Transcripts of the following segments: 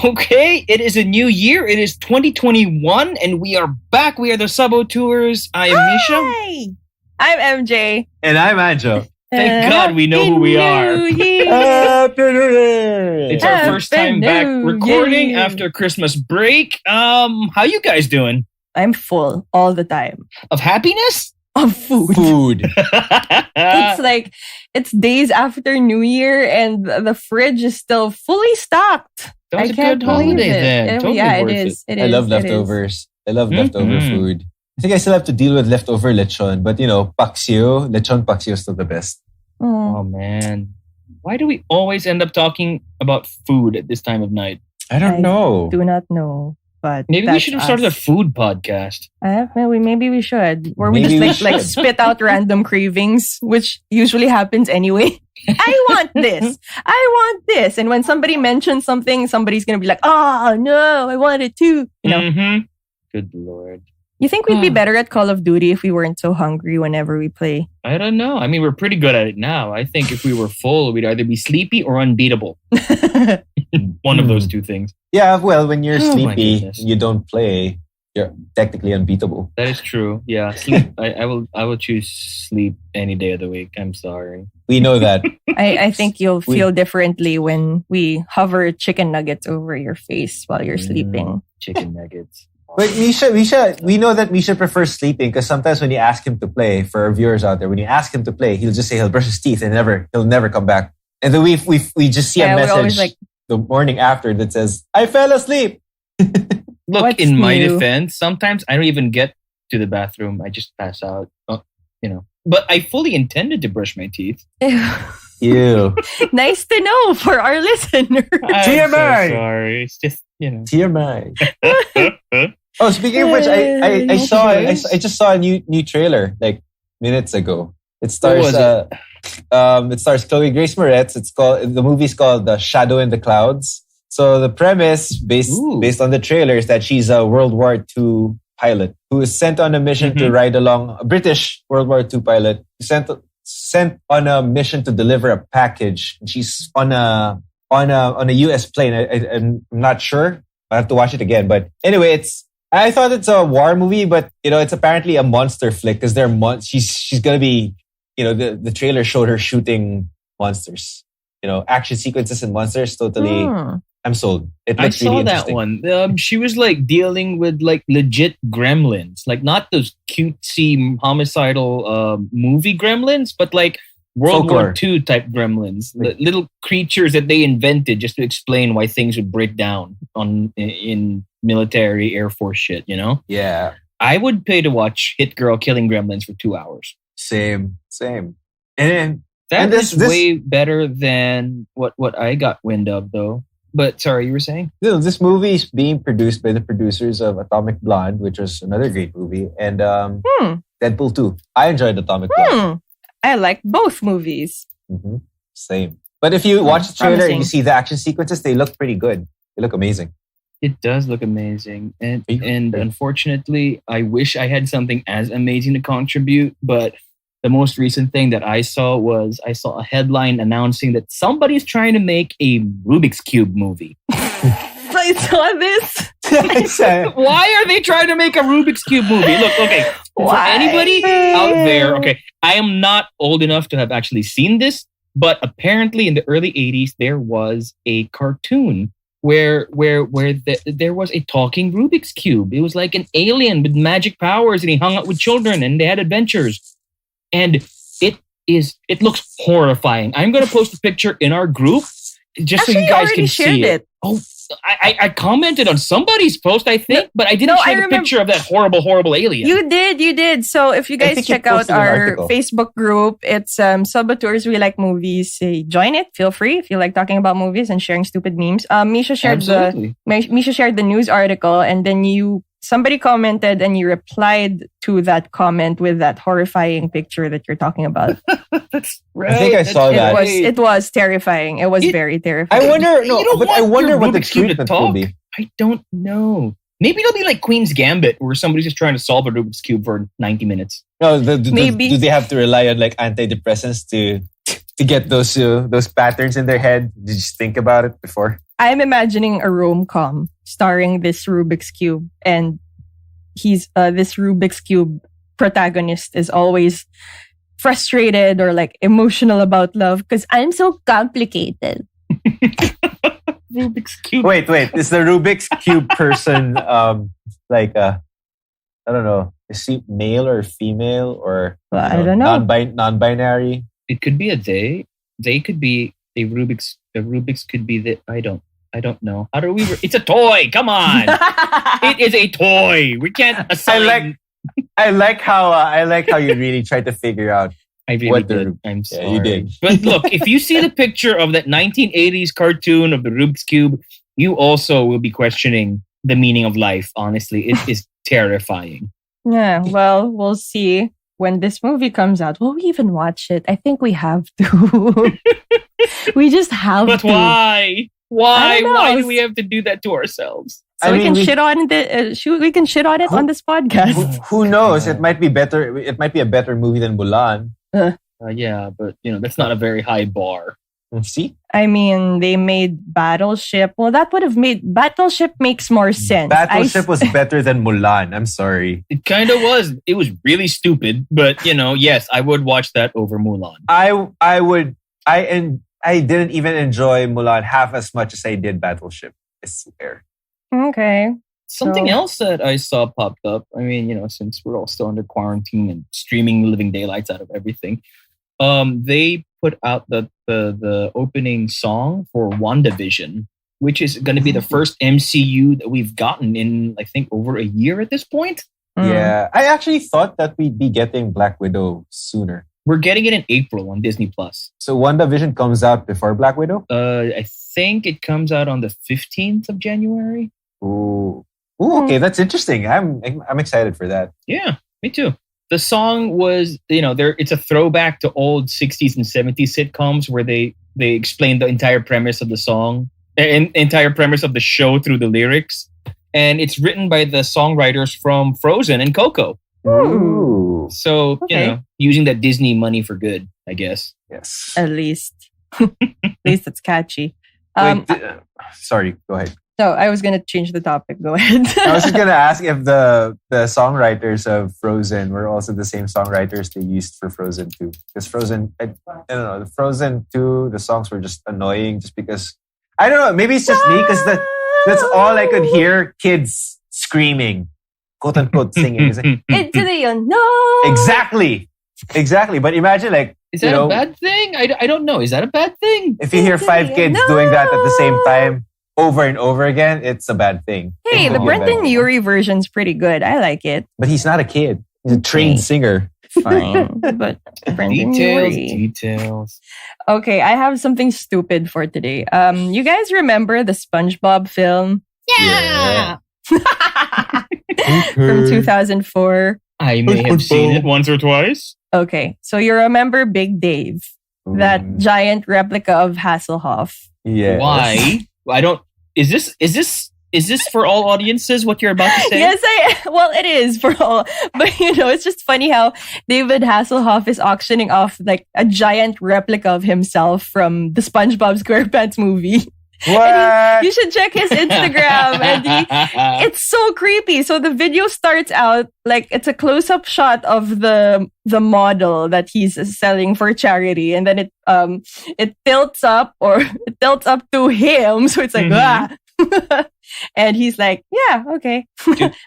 Okay, it is a new year. It is 2021, and we are back. We are the Sub-Auteurs. I am Misha. Hi! I'm MJ. And I'm Anjo. Thank God we know who we are. Happy New Year! It's our first time back New recording Year. after Christmas break. How you guys doing? I'm full all the time Of happiness? of food. Food. It's like, it's days after New Year and the fridge is still fully stocked. That was I a can't good believe holiday it. then. Totally Yeah, worth it is. It is. I love it is. leftovers. I love leftover Mhm. food. I think I still have to deal with leftover lechon, but lechon paksio is still the best. Oh. Oh man, why do we always end up talking about food at this time of night? I don't know. Do not know. But Maybe we that's should have started a us. food podcast. Maybe we should. Where we Maybe we just like should. spit out random cravings, which usually happens anyway. I want this. I want this. And when somebody mentions something, somebody's gonna be like, "Oh no, I want it too." You know. Mm-hmm. Good Lord. You think we'd be better at Call of Duty if we weren't so hungry whenever we play? I don't know. I mean, we're pretty good at it now. I think if we were full, we'd either be sleepy or unbeatable. One of those two things. Yeah, well, when you're Oh, my sleepy goodness. and you don't play, you're technically unbeatable. That is true. Yeah, sleep. I will choose sleep any day of the week. I'm sorry. We know that. I think you'll feel differently when we hover chicken nuggets over your face while you're sleeping. Chicken nuggets. But Misha, we know that Misha prefers sleeping because sometimes when you ask him to play, for our viewers out there, when you ask him to play, he'll just say he'll brush his teeth and he'll never come back. And then we just see a we always message the morning after that says, "I fell asleep." Look, What's in my new? defense, sometimes I don't even get to the bathroom. I just pass out. But I fully intended to brush my teeth. Ew. Nice to know for our listeners. I'm so TMI. sorry. It's just TMI. Oh, speaking of which, I just saw a new trailer like minutes ago. It stars What was it stars Chloe Grace Moretz. The movie's called The Shadow in the Clouds. So the premise based on the trailer is that she's a World War II pilot who is sent on a mission to ride along a British World War II pilot sent on a mission to deliver a package. And she's on a US plane. I'm not sure. I have to watch it again. But anyway, I thought it's a war movie, but it's apparently a monster flick because she's gonna be, the trailer showed her shooting monsters. Action sequences and monsters. Totally, I'm sold. It I looks really saw that interesting. one. She was like dealing with like legit gremlins, like not those cutesy homicidal movie gremlins, but like World War II type gremlins, little creatures that they invented just to explain why things would break down in military Air Force shit. Yeah, I would pay to watch Hit Girl killing gremlins for 2 hours. same. And That this- is way better than what I got wind of, though. But sorry, you were saying? this movie is being produced by the producers of Atomic Blonde, which was another great movie, and Deadpool 2. I enjoyed Atomic Blonde. I like both movies. Same. But if you watch the trailer and Promising. you see the action sequences, they look pretty good. They look amazing. It does look amazing. And unfortunately, I wish I had something as amazing to contribute. But the most recent thing that I saw was a headline announcing that somebody's trying to make a Rubik's Cube movie. I saw this. Why are they trying to make a Rubik's Cube movie? Look, okay. For Why? anybody out there, okay, I am not old enough to have actually seen this, but apparently in the early 80s, there was a cartoon where there was a talking Rubik's Cube. It was like an alien with magic powers and he hung out with children and they had adventures. And it looks horrifying. I'm going to post a picture in our group just so you guys can see it. Oh, I commented on somebody's post, I think, but I didn't share the picture of that horrible alien. You did. So if you guys think you check out posted an our article. Facebook group, it's Sub-Auteurs We Like Movies. Join it. Feel free if you like talking about movies and sharing stupid memes. Misha shared Absolutely. Misha shared the news article, and then somebody commented and you replied to that comment with that horrifying picture that you're talking about. That's right. I think I saw that. It was terrifying. It was very terrifying. I wonder. You don't want I wonder your what the Rubik's Cube to treatment will talk. be. I don't know. Maybe it'll be like Queen's Gambit, where somebody's just trying to solve a Rubik's Cube for 90 minutes. No, Maybe. do they have to rely on like antidepressants to to get those patterns in their head? Did you just think about it before? I'm imagining a rom-com starring this Rubik's Cube, and this Rubik's Cube protagonist is always frustrated or like emotional about love because I'm so complicated. Rubik's Cube. Wait. Is the Rubik's Cube person like I don't know, is he male or female or I don't know. Non-binary? It could be a they. They could be a Rubik's. The Rubik's could be the. I don't know. How do we? It's a toy. Come on. It is a toy. We can't assign. I like how you really tried to figure out. I really did. I'm sorry. Yeah, you did. But look, if you see the picture of that 1980s cartoon of the Rubik's Cube, you also will be questioning the meaning of life. Honestly, it is terrifying. Yeah, well, we'll see when this movie comes out. Will we even watch it? I think we have to. We just have but to. But why? Why? Why Why do we have to do that to ourselves? So we can shit on it on this podcast. Who knows? It might be better. It might be a better movie than Mulan. Yeah, but that's not a very high bar. See? I mean, they made Battleship. Well, that would have made Battleship makes more sense. Battleship was better than Mulan. I'm sorry. It kind of was. It was really stupid, but yes, I would watch that over Mulan. I would. I didn't even enjoy Mulan half as much as I did Battleship. I swear. Okay. Something else that I saw popped up. I mean, since we're all still under quarantine and streaming the living daylights out of everything, they put out the opening song for WandaVision, which is going to be the first MCU that we've gotten in, I think, over a year at this point. Yeah, I actually thought that we'd be getting Black Widow sooner. We're getting it in April on Disney+. So WandaVision comes out before Black Widow? I think it comes out on the 15th of January. Ooh, okay, that's interesting. I'm excited for that. Yeah, me too. The song was, it's a throwback to old 60s and 70s sitcoms where they explain the entire premise of the song, entire premise of the show through the lyrics. And it's written by the songwriters from Frozen and Coco. Ooh. So, using that Disney money for good, I guess. Yes. At least. At least it's catchy. Sorry, go ahead. No, I was going to change the topic. Go ahead. I was just going to ask if the songwriters of Frozen were also the same songwriters they used for Frozen 2. Because Frozen, I don't know, the Frozen 2, the songs were just annoying just because, I don't know, maybe it's just me because that's all I could hear, kids screaming, quote unquote singing. Into the unknown. Exactly. But imagine is that a bad thing? I don't know. Is that a bad thing? If you hear 5 kids doing that at the same time, over and over again, it's a bad thing. Hey, the Brendan Urie version's pretty good. I like it. But he's not a kid. He's a trained singer. Fine. But Brendan Urie. Details. Okay, I have something stupid for today. You guys remember the SpongeBob film? Yeah. From 2004. I may have seen it once or twice. Okay, so you remember Big Dave, that giant replica of Hasselhoff. Yeah. Why? I don't. Is this for all audiences? What you're about to say? Yes, it is for all. But it's just funny how David Hasselhoff is auctioning off like a giant replica of himself from the SpongeBob SquarePants movie. What? You should check his Instagram, and it's so creepy. So the video starts out like it's a close-up shot of the model that he's selling for charity, and then it tilts up to him, so it's like and he's like, yeah, okay,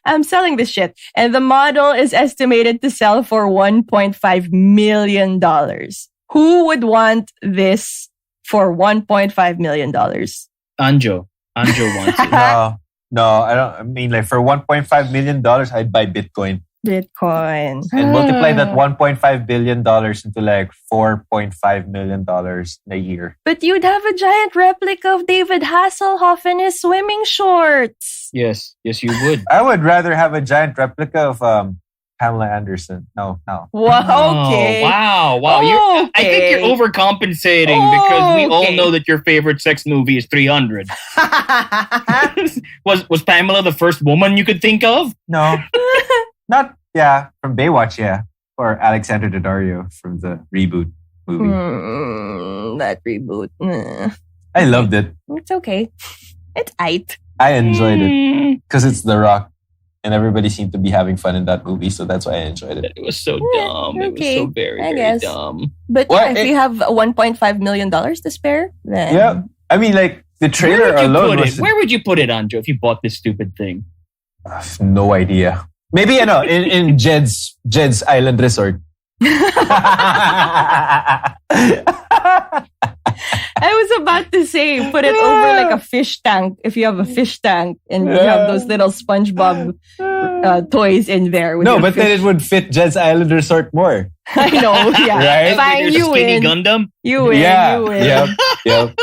I'm selling this shit, and the model is estimated to sell for $1.5 million. Who would want this? For $1.5 million. Anjo wants it. No, I don't. I mean, like for $1.5 million, I'd buy Bitcoin. And multiply that $1.5 billion into like $4.5 million a year. But you'd have a giant replica of David Hasselhoff in his swimming shorts. Yes, you would. I would rather have a giant replica of Pamela Anderson. No. Wow, okay. Wow. Okay. I think you're overcompensating because we all know that your favorite sex movie is 300. Was Pamela the first woman you could think of? No. Not, from Baywatch, yeah. Or Alexander Daddario from the reboot movie. That reboot. I loved it. It's okay. It's aight. I enjoyed it because it's The Rock. And everybody seemed to be having fun in that movie, so that's why I enjoyed it. It was so dumb. It was so very dumb. But if you have $1.5 million to spare, then... Yeah. I mean, like, the trailer alone was... Where would you put it, Andrew, if you bought this stupid thing? I have no idea. Maybe, in Jed's Island Resort. I was about to say, put it over like a fish tank. If you have a fish tank and you have those little SpongeBob toys in there. No, but then it would fit Jed's Island Resort more. I know, yeah. Right? Fine, you win. Gundam? You win, you win. Yep.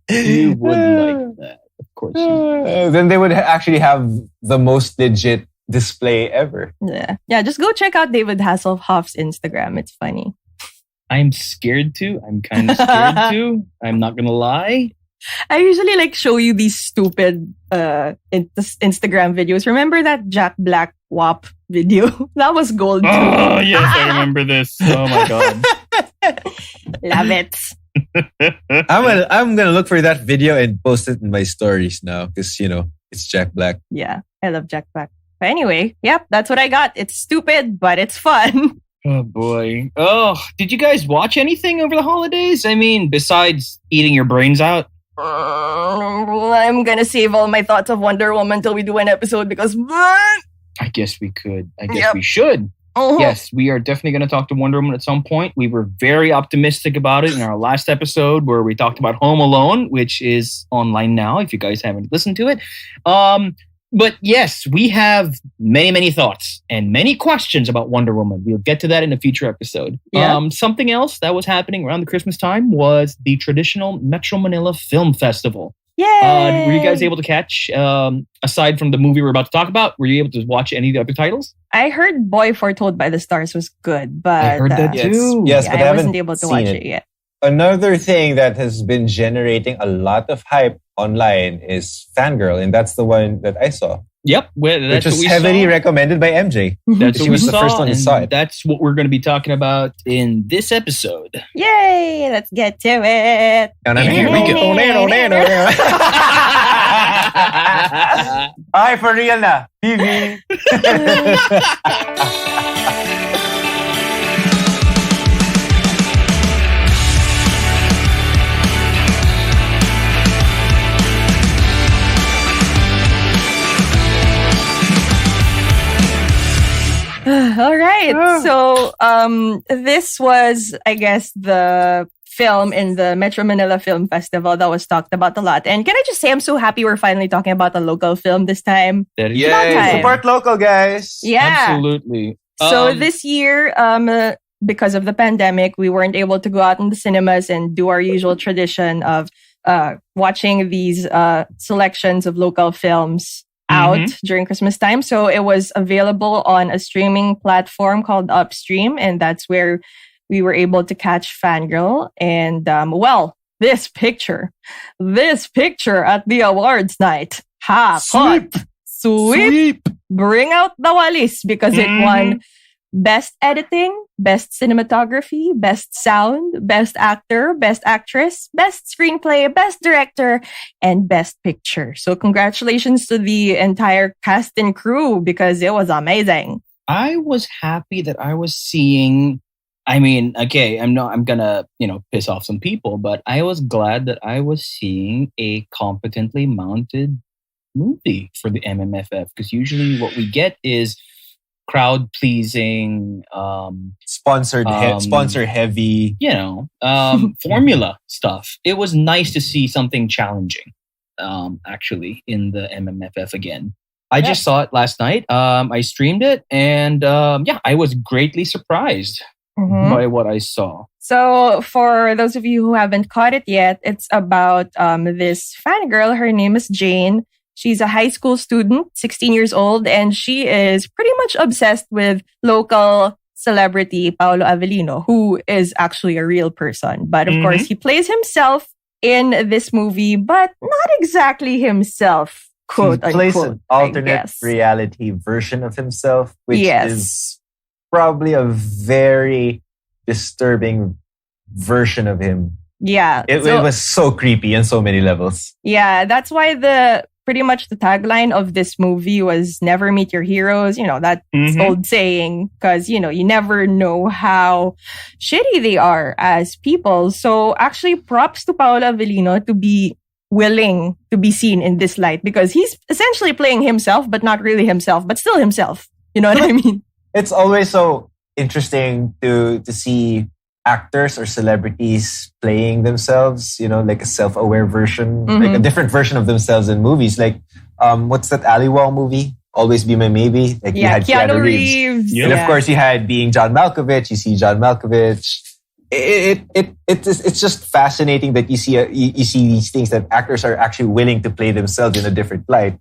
You would like that. Of course you would. Then they would actually have the most legit display ever. Yeah, just go check out David Hasselhoff's Instagram. It's funny. I'm scared to. I'm kind of scared to. I'm not gonna lie. I usually show you these stupid Instagram videos. Remember that Jack Black WAP video? That was gold too. Oh yes, I remember this. Oh my god. Love it. I'm gonna look for that video and post it in my stories now because it's Jack Black. Yeah, I love Jack Black. But anyway, yep, that's what I got. It's stupid, but it's fun. Oh boy. Oh, did you guys watch anything over the holidays? I mean, besides eating your brains out? I'm gonna save all my thoughts of Wonder Woman until we do an episode because I guess we could. I guess we should. Uh-huh. Yes, we are definitely going to talk to Wonder Woman at some point. We were very optimistic about it in our last episode where we talked about Home Alone, which is online now if you guys haven't listened to it. But yes, we have many, many thoughts and many questions about Wonder Woman. We'll get to that in a future episode. Yeah. Something else that was happening around the Christmas time was the traditional Metro Manila Film Festival. Yay! Were you guys able to catch, aside from the movie we're about to talk about, were you able to watch any of the other titles? I heard Boy Foretold by the Stars was good, but... I heard that too. Yes, but I wasn't able to watch it yet. Another thing that has been generating a lot of hype online is Fangirl, and that's the one that I saw. Yep, that's which was heavily recommended by MJ. That's she was the first one who saw it. That's what we're going to be talking about in this episode. Yay! Let's get to it. Here we go. Ay, for real na. TV. All right. So this was, I guess, the film in the Metro Manila Film Festival that was talked about a lot. And can I just say I'm so happy we're finally talking about a local film this time. Yay! Support local, guys. Yeah. Absolutely. So this year, because of the pandemic, we weren't able to go out in the cinemas and do our usual tradition of watching these selections of local films out during Christmas time. So it was available on a streaming platform called Upstream, and that's where we were able to catch Fangirl. And this picture at the awards night, sweep, bring out the walis because it won Best Editing, Best Cinematography, Best Sound, Best Actor, Best Actress, Best Screenplay, Best Director, and Best Picture. So congratulations to the entire cast and crew because it was amazing. I was happy that I was seeing, I mean, okay, I'm gonna, piss off some people, but I was glad that I was seeing a competently mounted movie for the MMFF because usually what we get is crowd pleasing, sponsor heavy, formula stuff. It was nice to see something challenging, actually, in the MMFF again. I just saw it last night. I streamed it, and I was greatly surprised by what I saw. So, for those of you who haven't caught it yet, it's about this fangirl. Her name is Jane. She's a high school student, 16 years old, and she is pretty much obsessed with local celebrity Paulo Avelino, who is actually a real person. But of course, he plays himself in this movie, but not exactly himself, quote unquote. He plays an alternate reality version of himself, which is probably a very disturbing version of him. Yeah. It was so creepy on so many levels. Yeah, that's why pretty much the tagline of this movie was never meet your heroes. That old saying, because, you never know how shitty they are as people. So actually props to Paulo Avelino to be willing to be seen in this light, because he's essentially playing himself, but not really himself, but still himself. You know what I mean? It's always so interesting to see actors or celebrities playing themselves, like a self-aware version, like a different version of themselves in movies. Like, what's that Ali Wong movie? Always Be My Maybe. Like, you had Keanu Reeves. Yeah. And of course, you had Being John Malkovich. You see John Malkovich. It's just fascinating that you see these things, that actors are actually willing to play themselves in a different light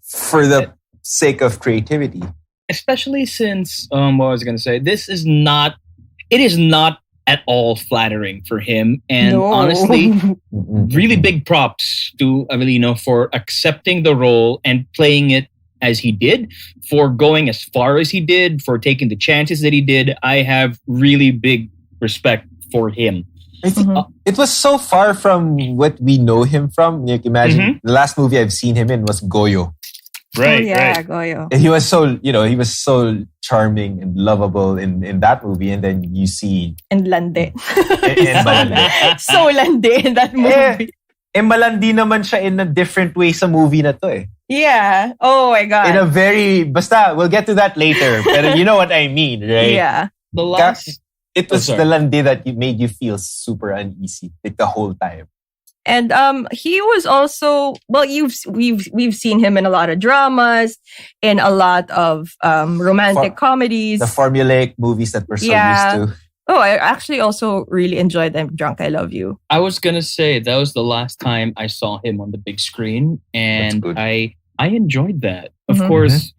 for the sake of creativity. Especially since, what was I going to say? It is not at all flattering for him. And honestly, really big props to Avelino for accepting the role and playing it as he did, for going as far as he did, for taking the chances that he did. I have really big respect for him. I think it was so far from what we know him from. Like, imagine the last movie I've seen him in was Goyo. Right, right. Goyo. And he was so charming and lovable in that movie, and then you see and lande. Malandi. So lande in that movie. Malandi naman siya in a different way sa movie na to eh. Yeah. Oh my God. In a very basta, we'll get to that later. But you know what I mean, right? Yeah. It was the lande that made you feel super uneasy like the whole time. And he was also, well, we've seen him in a lot of dramas, in a lot of romantic comedies, the formulaic movies that we're so used to. Oh, I actually also really enjoyed them. Drunk I Love You. I was gonna say that was the last time I saw him on the big screen, and I enjoyed that. Of course,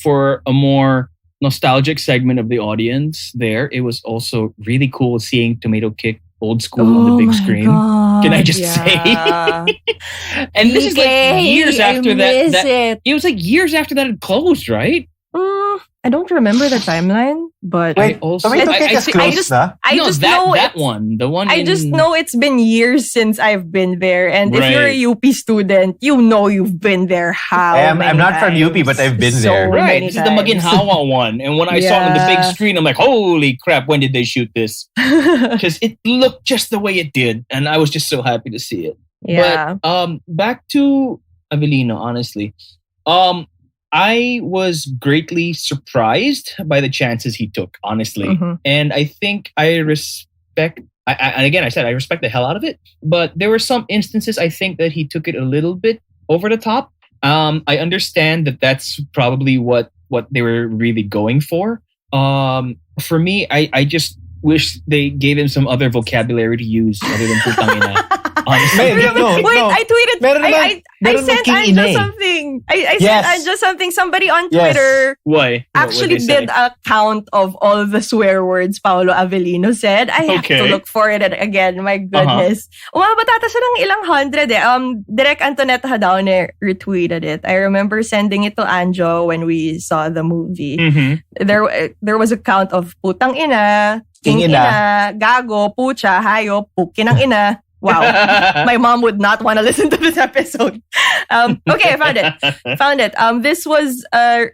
for a more nostalgic segment of the audience, it was also really cool seeing Tomato Kick old school on the big screen. God, can I just say? And this is like years after that. It was like years after that it closed, right? I don't remember the timeline, but I just know that one. The one I just know it's been years since I've been there, and if you're a UP student, you've been there. I'm not from UP, but I've been there. Right, this is the Maginhawa one, and when I saw it on the big screen, I'm like, holy crap! When did they shoot this? Because it looked just the way it did, and I was just so happy to see it. Yeah. But back to Avelino, honestly. I was greatly surprised by the chances he took, honestly. And I think I respect, and again, I said I respect the hell out of it, but there were some instances I think that he took it a little bit over the top. I understand that that's probably what they were really going for. For me, I just wish they gave him some other vocabulary to use other than putangina. Honestly. Wait, I tweeted. I sent Anja something. I sent Anja something. Somebody on Twitter actually did a count of all the swear words Paulo Avelino said. I have to look for it again. My goodness. Umabot ata siya ng ilang hundred eh. Direct Antoinette Jadaone retweeted it. I remember sending it to Anjo when we saw the movie. There was a count of putang ina, king ina, gago, pucha, hayop, pukinang ina. Wow. My mom would not want to listen to this episode. Okay, I found it. This was a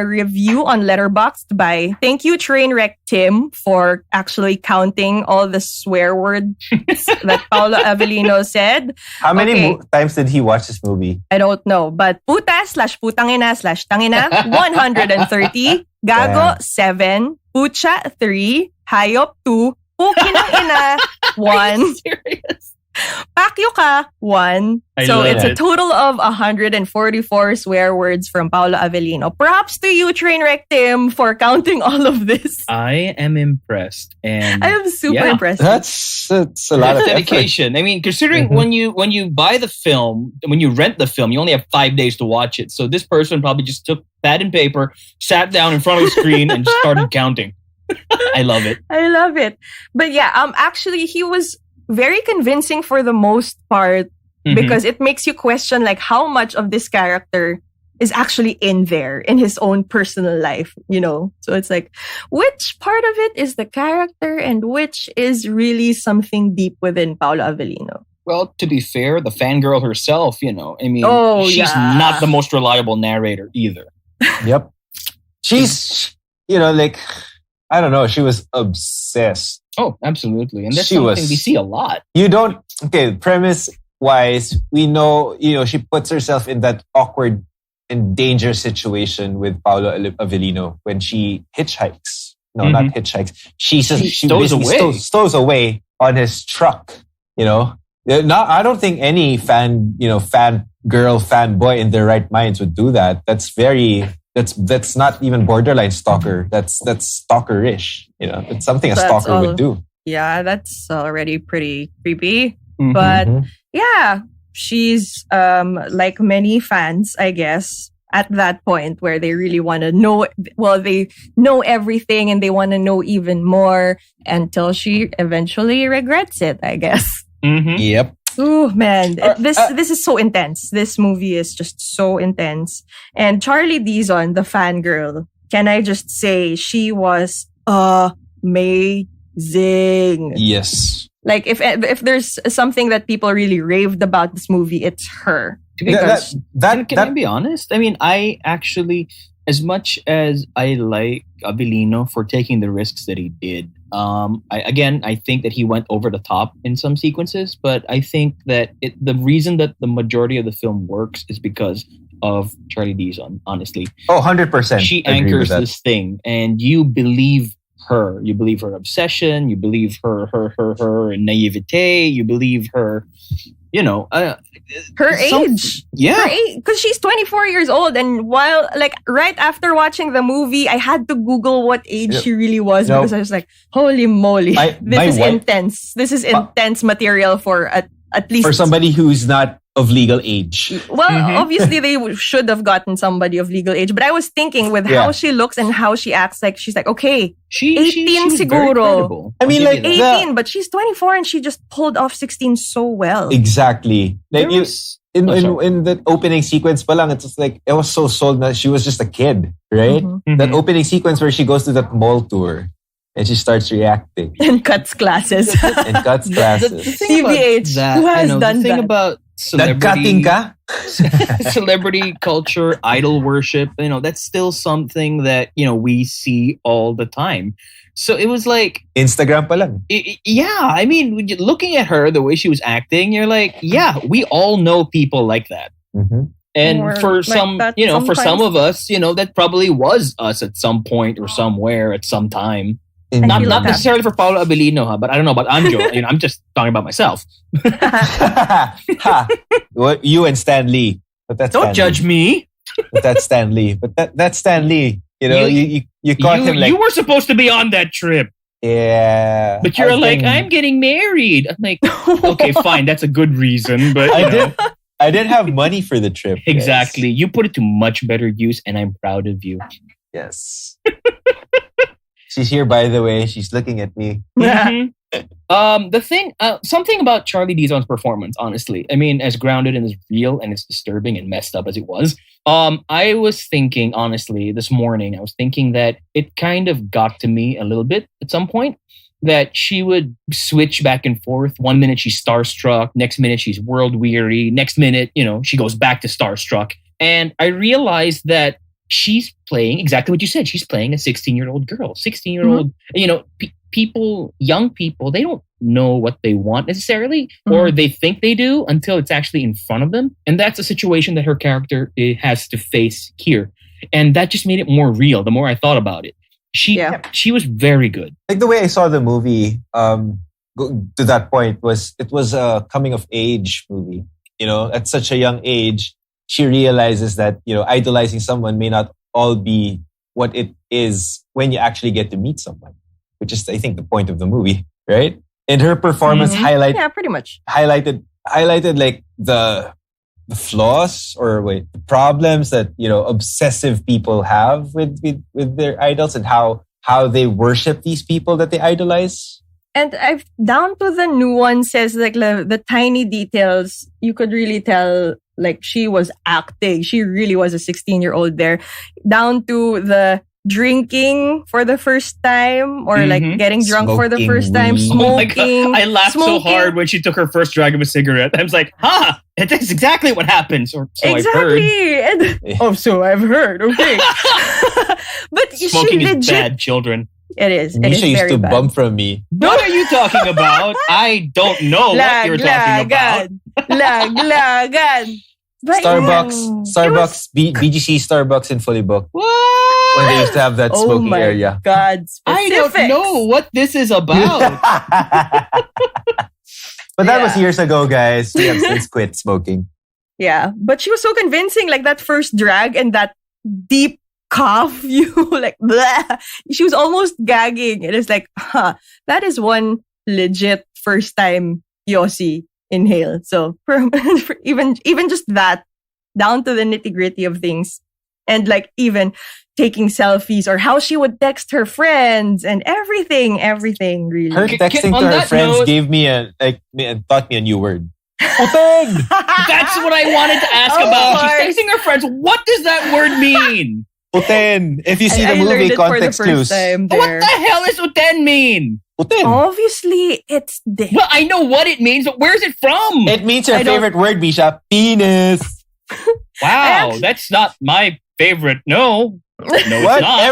review on Letterboxd by Thank You Trainwreck Tim for actually counting all the swear words that Paulo Avelino said. How many times did he watch this movie? I don't know. But puta/putangina/tangina, 130. Gago, 7. Pucha, 3. Hayop, 2. Pukinang ina, 1. Pakyo ka, 1. So it's a total of 144 swear words from Paulo Avelino. Props to you, Trainwreck Tim, for counting all of this. I am impressed, and I am super impressed. That's a lot of dedication. Effort. I mean, considering when you buy the film, when you rent the film, you only have 5 days to watch it. So this person probably just took pad and paper, sat down in front of the screen, and just started counting. I love it. I love it. But yeah, actually he was very convincing for the most part because it makes you question like how much of this character is actually in there in his own personal life, you know? So it's like, which part of it is the character and which is really something deep within Paulo Avelino? Well, to be fair, the fangirl herself, you know, I mean, she's yeah. not the most reliable narrator either. Yep. She's, you know, like, I don't know, she was obsessed. Oh, absolutely. And that's She something was- we see a lot. You don't, okay, premise wise, we know, you know, she puts herself in that awkward and dangerous situation with Paulo Avelino when she hitchhikes. No, not hitchhikes. She stows basically away. stows away on his truck, you know. I don't think any fan girl, fanboy in their right minds would do that. That's not even borderline stalker. That's stalkerish. You know, it's something a That's stalker would do. Yeah, that's already pretty creepy. Mhm. But Mhm. yeah, she's like many fans, I guess, at that point where they really want to know, well, they know everything and they want to know even more until she eventually regrets it, I guess. Mhm. Yep. Oh man, this is so intense. This movie is just so intense. And Charlie Dizon, the fangirl, can I just say she was amazing. Yes. Like if there's something that people really raved about this movie, it's her. Because That can I be honest? I mean, I actually, as much as I like Avelino for taking the risks that he did, I think that he went over the top in some sequences, but I think that the reason that the majority of the film works is because of Charlie Dizon, honestly. 100%. She agree with anchors that. this thing and you believe her. You believe her obsession, you believe her naivete, you believe her, you know, Her age. Yeah. Because she's 24 years old. And while, like, right after watching the movie, I had to Google what age Yep. she really was Nope. because I was like, holy moly. My This is wife- intense. This is intense material for at least... For somebody who's not of legal age. Well, Mhm. obviously they should have gotten somebody of legal age. But I was thinking with Yeah. how she looks and how she acts, like, she's like, okay, She 18 was very siguro. credible. I mean, I'll give like, you that. 18, but she's 24 and she just pulled off 16 so well. Exactly. Like There was- in sorry. the opening sequence pa lang, it's just like, I was so sold that she was just a kid, right? Mhm. That Mhm. opening sequence where she goes to that mall tour and she starts reacting And cuts classes. and cuts The classes. thing about TBH, that, who has you know, done the thing that? about Nagcutting celebrity, ka? celebrity culture, idol worship, you know, that's still something that, you know, we see all the time. So it was like, Instagram pa lang. yeah, I mean, when you're looking at her, the way she was acting, you're like, yeah, we all know people like that. Mhm. And Or for like some, that you know, for some sometimes. of us, you know, that probably was us at some point or somewhere at some time. In- I Not feel not like that. necessarily for Paulo Avelino, but I don't know about Anjo. You know, I'm just talking about myself. Ha. What, you and Stan Lee. But that's Don't Stan judge Lee. me. But that's Stan Lee. But that's Stan Lee. You know, you caught him like, You were supposed to be on that trip, yeah. but you're I've like, been- I'm getting married. I'm like, okay, fine, that's a good reason, but you know, I didn't have money for the trip. guys. exactly. You put it to much better use, and I'm proud of you. Yes. She's here, by the way. She's looking at me. Mhm. Something about Charlie Dizon's performance, honestly. I mean, as grounded and as real and as disturbing and messed up as it was, I was thinking, honestly, this morning, I was thinking that it kind of got to me a little bit at some point. That she would switch back and forth. 1 minute she's starstruck, next minute she's world weary, next minute, you know, she goes back to starstruck. And I realized that she's playing exactly what you said. She's playing a 16-year-old girl, 16-year-old, you know, people, young people, they don't know what they want necessarily, or they think they do until it's actually in front of them. And that's a situation that her character has to face here. And that just made it more real the more I thought about it. She was very good. Like the way I saw the movie, to that point it was a coming of age movie. You know, at such a young age, she realizes that, you know, idolizing someone may not all be what it is when you actually get to meet someone, which is, I think, the point of the movie, right? And her performance Yeah, pretty much. highlighted like the flaws or the problems that, you know, obsessive people have with their idols and how they worship these people that they idolize. And I've down to the nuances, like the tiny details, you could really tell Like she was acting. She really was a 16-year-old there. Down to the drinking for the first time or like getting drunk for the first time, smoking. Oh my God. I laughed so hard when she took her first drag of a cigarette. I was like, that's exactly what happens. Or so exactly. I've heard. So I've heard. Okay. But smoking she legit, is bad, children. It is. Misha used to bad. bump from me. What are you talking about? I don't know what you're talking about. Lagan. Starbucks, BGC Starbucks in Fully Booked. What? When they used to have that smoking area. God, I don't know what this is about. But that was years ago, guys. We have since quit smoking. Yeah, but she was so convincing. Like that first drag and that deep cough, like blah. She was almost gagging. It is like, that is one legit first time Yossi inhale. So even just that, down to the nitty gritty of things, and like even taking selfies or how she would text her friends and everything really. Her texting to her friends gave me taught me a new word. Open! That's what I wanted to ask about. She's texting her friends. What does that word mean? Uten. If you see the movie, context clues. What the hell does uten mean? Uten. Obviously, it's there. Well, I know what it means, but where's it from? It means your favorite word, Misha. Penis. Wow, that's not my favorite. No, what? It's not.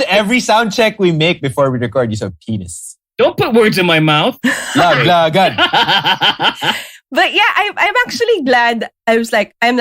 Every sound check we make before we record, you say penis. Don't put words in my mouth. Laglagan. But yeah, I'm actually glad. I'm like, I'm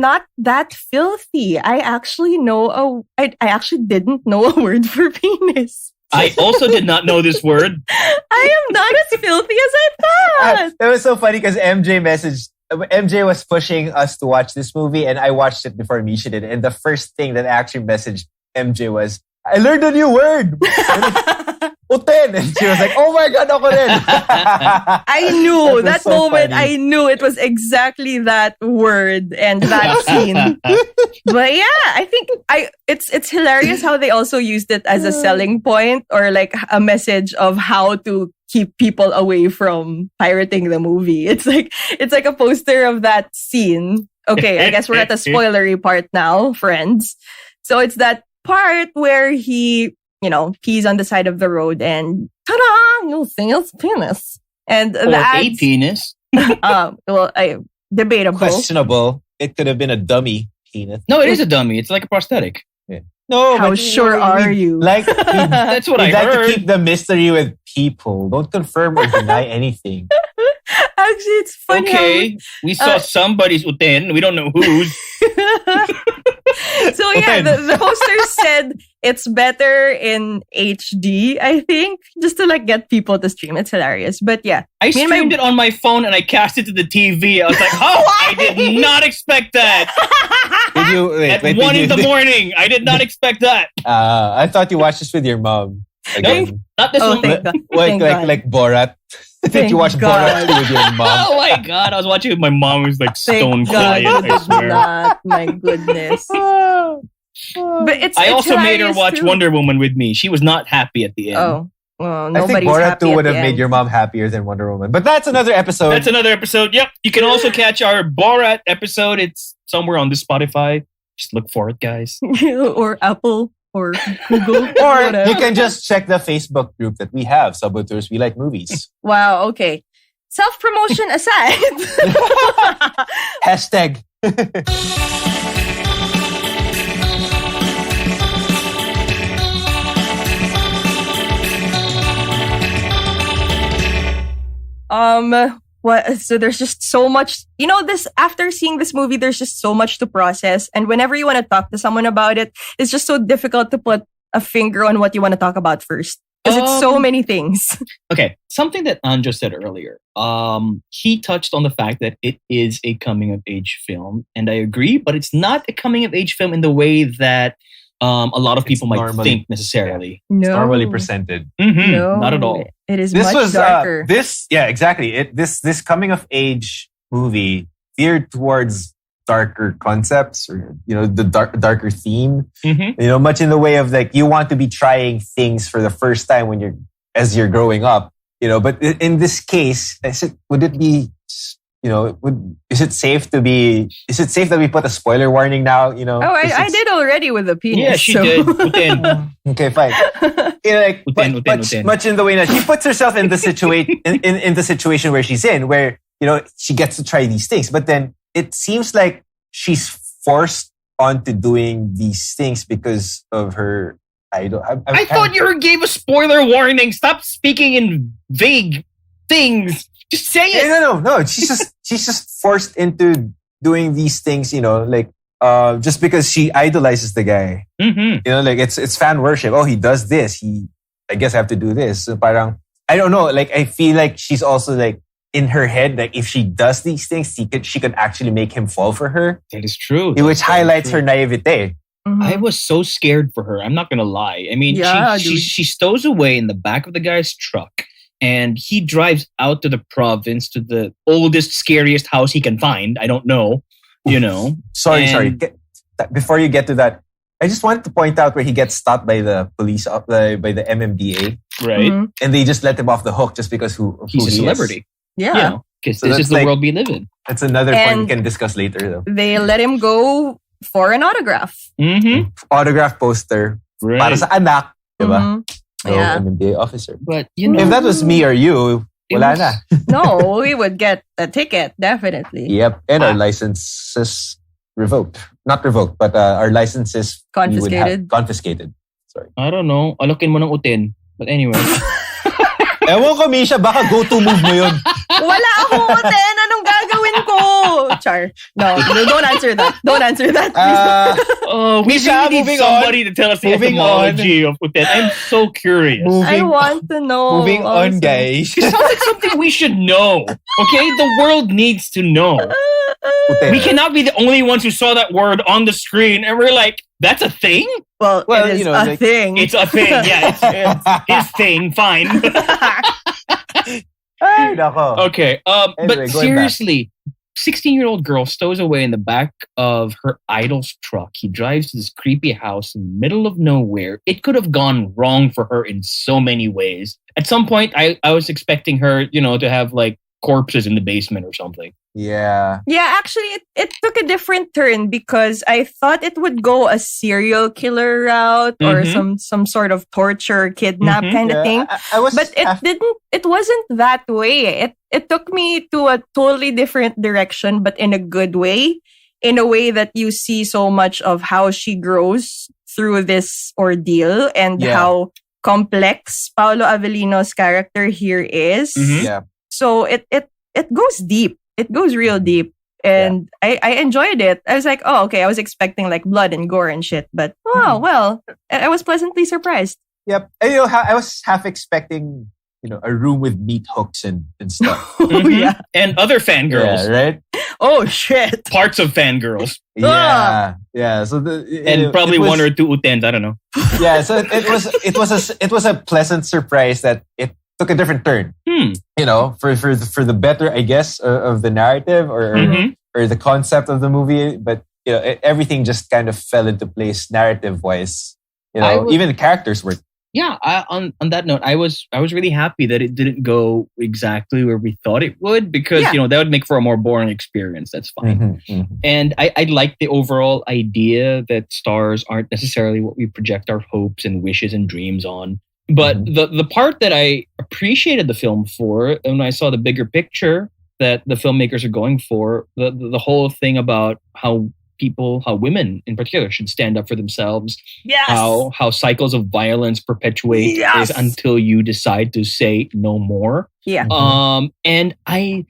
not that filthy. I actually I actually didn't know a word for penis. I also did not know this word. I am not as filthy as I thought. That was so funny because MJ was pushing us to watch this movie and I watched it before Misha did. And the first thing that I actually messaged MJ was, I learned a new word. Uten. And she was like, oh my God, ako rin. I knew that so moment. funny. I knew it was exactly that word and that scene. But yeah, I think it's hilarious how they also used it as a selling point or like a message of how to keep people away from pirating the movie. It's like a poster of that scene. Okay, I guess we're at the spoilery part now, friends. So it's that part where he, pees on the side of the road and ta-da! You'll see his penis. And or a penis. Debatable. Questionable. It could have been a dummy penis. No, it is a dummy. It's like a prosthetic. Yeah. No, how sure are you? Like that's what I heard. Like to keep the mystery with people. Don't confirm or deny anything. Actually, it's funny. Okay, we saw somebody's uten. We don't know whose. So yeah, the poster said it's better in HD, I think, just to like get people to stream. It's hilarious. But yeah. I streamed it on my phone and I cast it to the TV. I was like, I did not expect that. Did you, At 1 in the morning. I did not expect that. I thought you watched this with your mom. Again. No, not this one. Like Borat. I think you watched Borat with your mom. Oh my God. I was watching it with my mom who was like stone quiet, I swear. My goodness. But I also made her watch Wonder Woman with me. She was not happy at the end. Oh. Well, I think Borat 2 would have made your mom happier than Wonder Woman. But that's another episode. Yep. You can also catch our Borat episode. It's somewhere on the Spotify. Just look for it, guys. Or Apple. Or Google. Or you can just check the Facebook group that we have, Sub-Auteurs We Like Movies. Wow, okay. Self-promotion aside. Hashtag. So there's just so much, after seeing this movie, there's just so much to process. And whenever you want to talk to someone about it, it's just so difficult to put a finger on what you want to talk about first. Because it's so many things. Okay. Something that Anjo said earlier. He touched on the fact that it is a coming of age film. And I agree, but it's not a coming of age film in the way that a lot of people might think necessarily. No. It's normally presented. Mm-hmm. No, not at all. It is much darker. Exactly. This coming of age movie geared towards darker concepts or the darker theme. Mm-hmm. Much in the way of like you want to be trying things for the first time as you're growing up. But in this case, would it be is it safe that we put a spoiler warning now? Oh, I did already with the penis. Yeah, she so. did. Uten. Okay, fine. Much in the way that she puts herself in the in the situation where she's in, where she gets to try these things, but then it seems like she's forced onto doing these things because of her idol. I thought you gave a spoiler warning. Stop speaking in vague things. Just say it. No. She's just forced into doing these things, just because she idolizes the guy. Mm-hmm. It's fan worship. Oh, he does this. I guess I have to do this. So parang, I don't know. I feel like she's also in her head, if she does these things, she could actually make him fall for her. That is true. Which highlights her naivete. Mm-hmm. I was so scared for her. I'm not gonna lie. I mean, she stows away in the back of the guy's truck. And he drives out to the province, to the oldest, scariest house he can find. I don't know, Sorry. Before you get to that, I just wanted to point out where he gets stopped by the police, by the MMDA. Right. Mm-hmm. And they just let him off the hook just because he's a celebrity. Is. Yeah. Because this is the world we live in. That's another point we can discuss later, though. They let him go for an autograph. Mm-hmm. Autograph poster. Right. Para sa anak. Diba? Mm-hmm. No, MMDA officer. But if that was me or you, wala na. No, we would get a ticket, definitely. Yep. And our licenses revoked. Not revoked, but our licenses confiscated. Sorry. I don't know. Alokin mo ng uten. But anyway. Ewan ko, Misha, baka go-to move mo yun. Wala akong uten. Anong gagawin ko? Char. No, don't answer that. Don't answer that. We really need somebody to tell us the etymology of uten. I'm so curious. I want to know. Moving on, guys. It sounds like something we should know. Okay? The world needs to know. We cannot be the only ones who saw that word on the screen and we're like, that's a thing? Well, it is a thing. It's a thing, yeah. It's his thing, fine. Okay, anyway, but seriously, 16-year-old girl stows away in the back of her idol's truck. He drives to this creepy house in the middle of nowhere. It could have gone wrong for her in so many ways. At some point, I was expecting her, to have corpses in the basement or something. Yeah. Yeah, actually, it took a different turn because I thought it would go a serial killer route or some sort of torture, kidnap kind of thing. But it didn't. It wasn't that way. It took me to a totally different direction, but in a good way. In a way that you see so much of how she grows through this ordeal and how complex Paulo Avelino's character here is. Mm-hmm. Yeah. So it goes deep. It goes real deep. And I enjoyed it. I was like, oh, okay. I was expecting blood and gore and shit. But, well, I was pleasantly surprised. Yep. And, I was half expecting, a room with meat hooks and stuff. Yeah. And other fangirls. Yeah, right? Oh, shit. Parts of fangirls. Yeah. Yeah. So probably one or two utens. I don't know. Yeah. So it was a pleasant surprise that it took a different turn, for the better, I guess, of the narrative or the concept of the movie. But everything just kind of fell into place narrative wise. Even the characters were. Yeah, on that note, I was really happy that it didn't go exactly where we thought it would because that would make for a more boring experience. That's fine. And I like the overall idea that stars aren't necessarily what we project our hopes and wishes and dreams on. But the part that I appreciated the film for, when I saw the bigger picture that the filmmakers are going for, the whole thing about how women in particular should stand up for themselves. Yes. How cycles of violence perpetuate is until you decide to say no more. Yeah. And I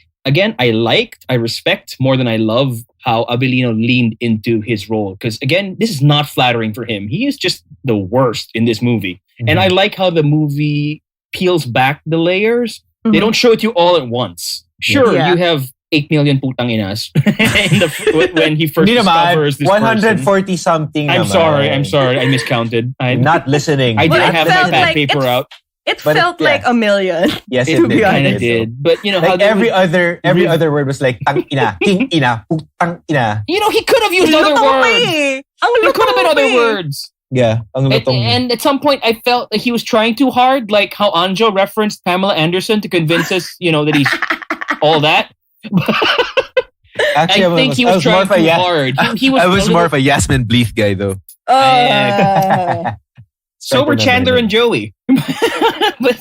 respect more than I love how Avelino leaned into his role. Because again, this is not flattering for him. He is just the worst in this movie. And I like how the movie peels back the layers. They don't show it to you all at once. Sure, you have 8 million putang inas when he first discovers this 140 something. I'm sorry. I miscounted. I'm not listening. I didn't have my bad paper out. It felt like a million. Yes, it kind of did. But how every other word was like tang ina, king ina, putang ina. He could have used other words. There could have been other words. Yeah, and at some point I felt like he was trying too hard, like how Anjo referenced Pamela Anderson to convince us, that he's all that. Actually, I think he was trying too hard. He was I was more of a Yasmin Bleeth guy, though. So were Chandler and Joey. But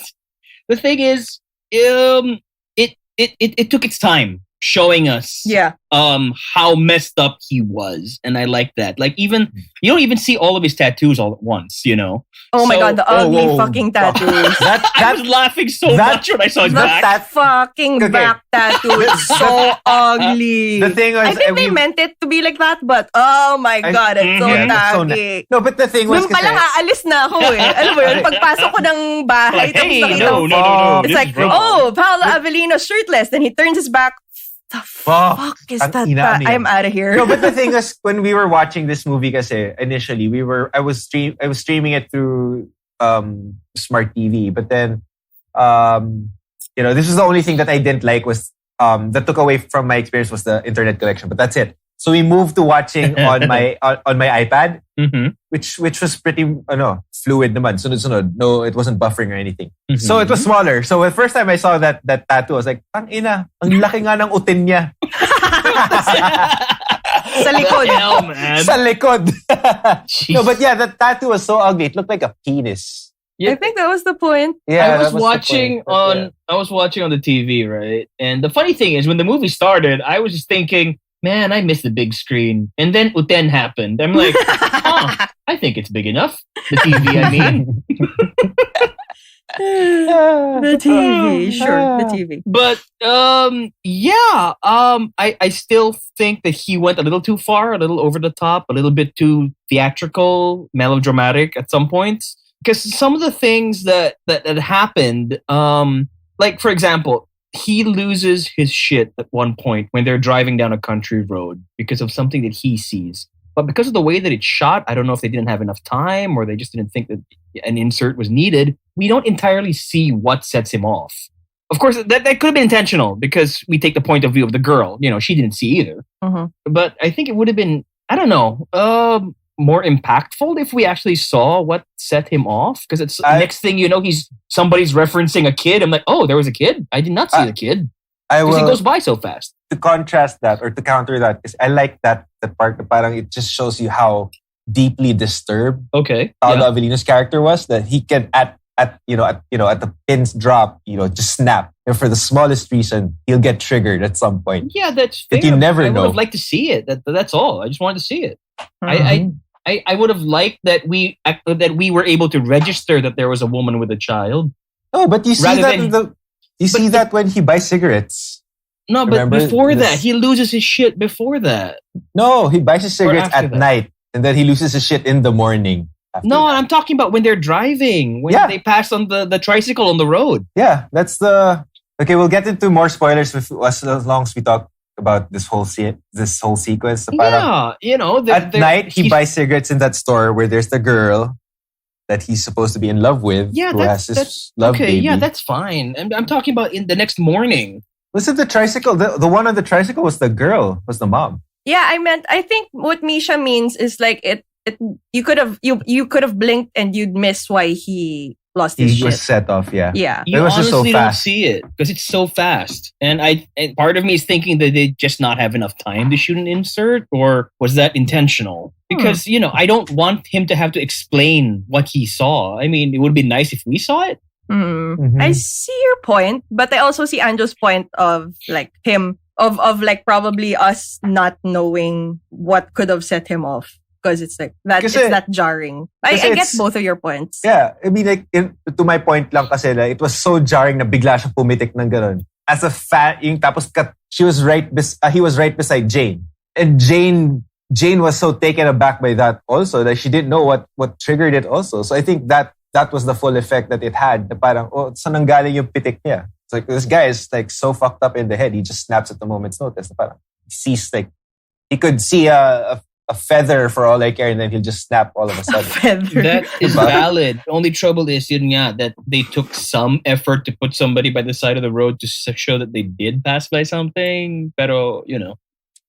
the thing is, it took its time showing us how messed up he was, and I like that. Like, even you don't even see all of his tattoos all at once, you know. Oh my god, the ugly fucking tattoos. I was laughing so much when I saw his back. That fucking back tattoo is so ugly. The thing was, I think they meant it to be like that, but oh my god, it's so tacky. No, but the thing was, nung palang aalis na ako eh. Alam mo yun, pagpasok ko ng bahay, tapos nakita ko, no, it's like, oh, Paulo Avelino shirtless, then he turns his back. The fuck is that? I'm out of here. No, but the thing is, when we were watching this movie, kasi initially I was streaming it through smart TV, but then this was the only thing that I didn't like was that took away from my experience was the internet connection. But that's it. So we moved to watching on my iPad, which was pretty fluid naman. Sunod-sunod. No, it wasn't buffering or anything. So it was smaller. So the first time I saw that tattoo, I was like, ang ina, ang laki nga ng utin niya. Sa likod. Hell, man. Sa likod. No, but yeah, the tattoo was so ugly. It looked like a penis. Yeah. I think that was the point. Yeah, I was watching on the TV, right? And the funny thing is, when the movie started, I was just thinking, man, I miss the big screen. And then Uten happened. I'm like, I think it's big enough. The TV, I mean. The TV, sure, the TV. But I still think that he went a little too far, a little over the top, a little bit too theatrical, melodramatic at some points. Because some of the things that happened, like for example, he loses his shit at one point when they're driving down a country road because of something that he sees. But because of the way that it's shot, I don't know if they didn't have enough time or they just didn't think that an insert was needed. We don't entirely see what sets him off. Of course, that could have been intentional because we take the point of view of the girl. You know, she didn't see either. But I think it would have been, I don't know, more impactful if we actually saw what set him off. Because it's next thing you know, somebody's referencing a kid. I'm like, oh, there was a kid? I did not see the kid. Because it goes by so fast. To contrast that or to counter that, is I like that part. Parang it just shows you how deeply disturbed Paulo Avelino's character was. That he can at the pin's drop, just snap. And for the smallest reason, he'll get triggered at some point. Yeah, that's fair. But you never know. I would have liked to see it. That's all. I just wanted to see it. I would have liked that we were able to register that there was a woman with a child. Oh, but you see that when he buys cigarettes. No, but before that, he loses his shit before that. No, he buys his cigarettes at night and then he loses his shit in the morning. No, I'm talking about when they're driving, when they pass on the tricycle on the road. Yeah, that's the... Okay, we'll get into more spoilers as long as we talk about this whole sequence. So at night, he buys cigarettes in that store where there's the girl that he's supposed to be in love with, who has his love baby. Yeah, that's fine. I'm talking about in the next morning. Was it the tricycle? The one on the tricycle was the girl, was the mom. Yeah, I think what Misha means is like you could have blinked and you'd miss why he lost his shit. He was set off, yeah. Yeah. You honestly don't see it because it's so fast. And part of me is thinking that they just not have enough time to shoot an insert, or was that intentional? Because, I don't want him to have to explain what he saw. I mean, it would be nice if we saw it. I see your point, but I also see Andrew's point of like him of like probably us not knowing what could have set him off, because it's like that it's that jarring. I get both of your points. Yeah, I mean, like to my point lang kasi like, it was so jarring na bigla siya pumitik ng ganun. As a fan, tapos he was right beside Jane, and Jane was so taken aback by that also that she didn't know what triggered it also. So I think that was the full effect that it had. Na parang, saan nanggaling yung pitik niya? It's like, this guy is like so fucked up in the head. He just snaps at the moment's notice. Na parang, he could see a feather for all I care, and then he'll just snap all of a sudden. That is valid. The only trouble is, that they took some effort to put somebody by the side of the road to show that they did pass by something. Pero,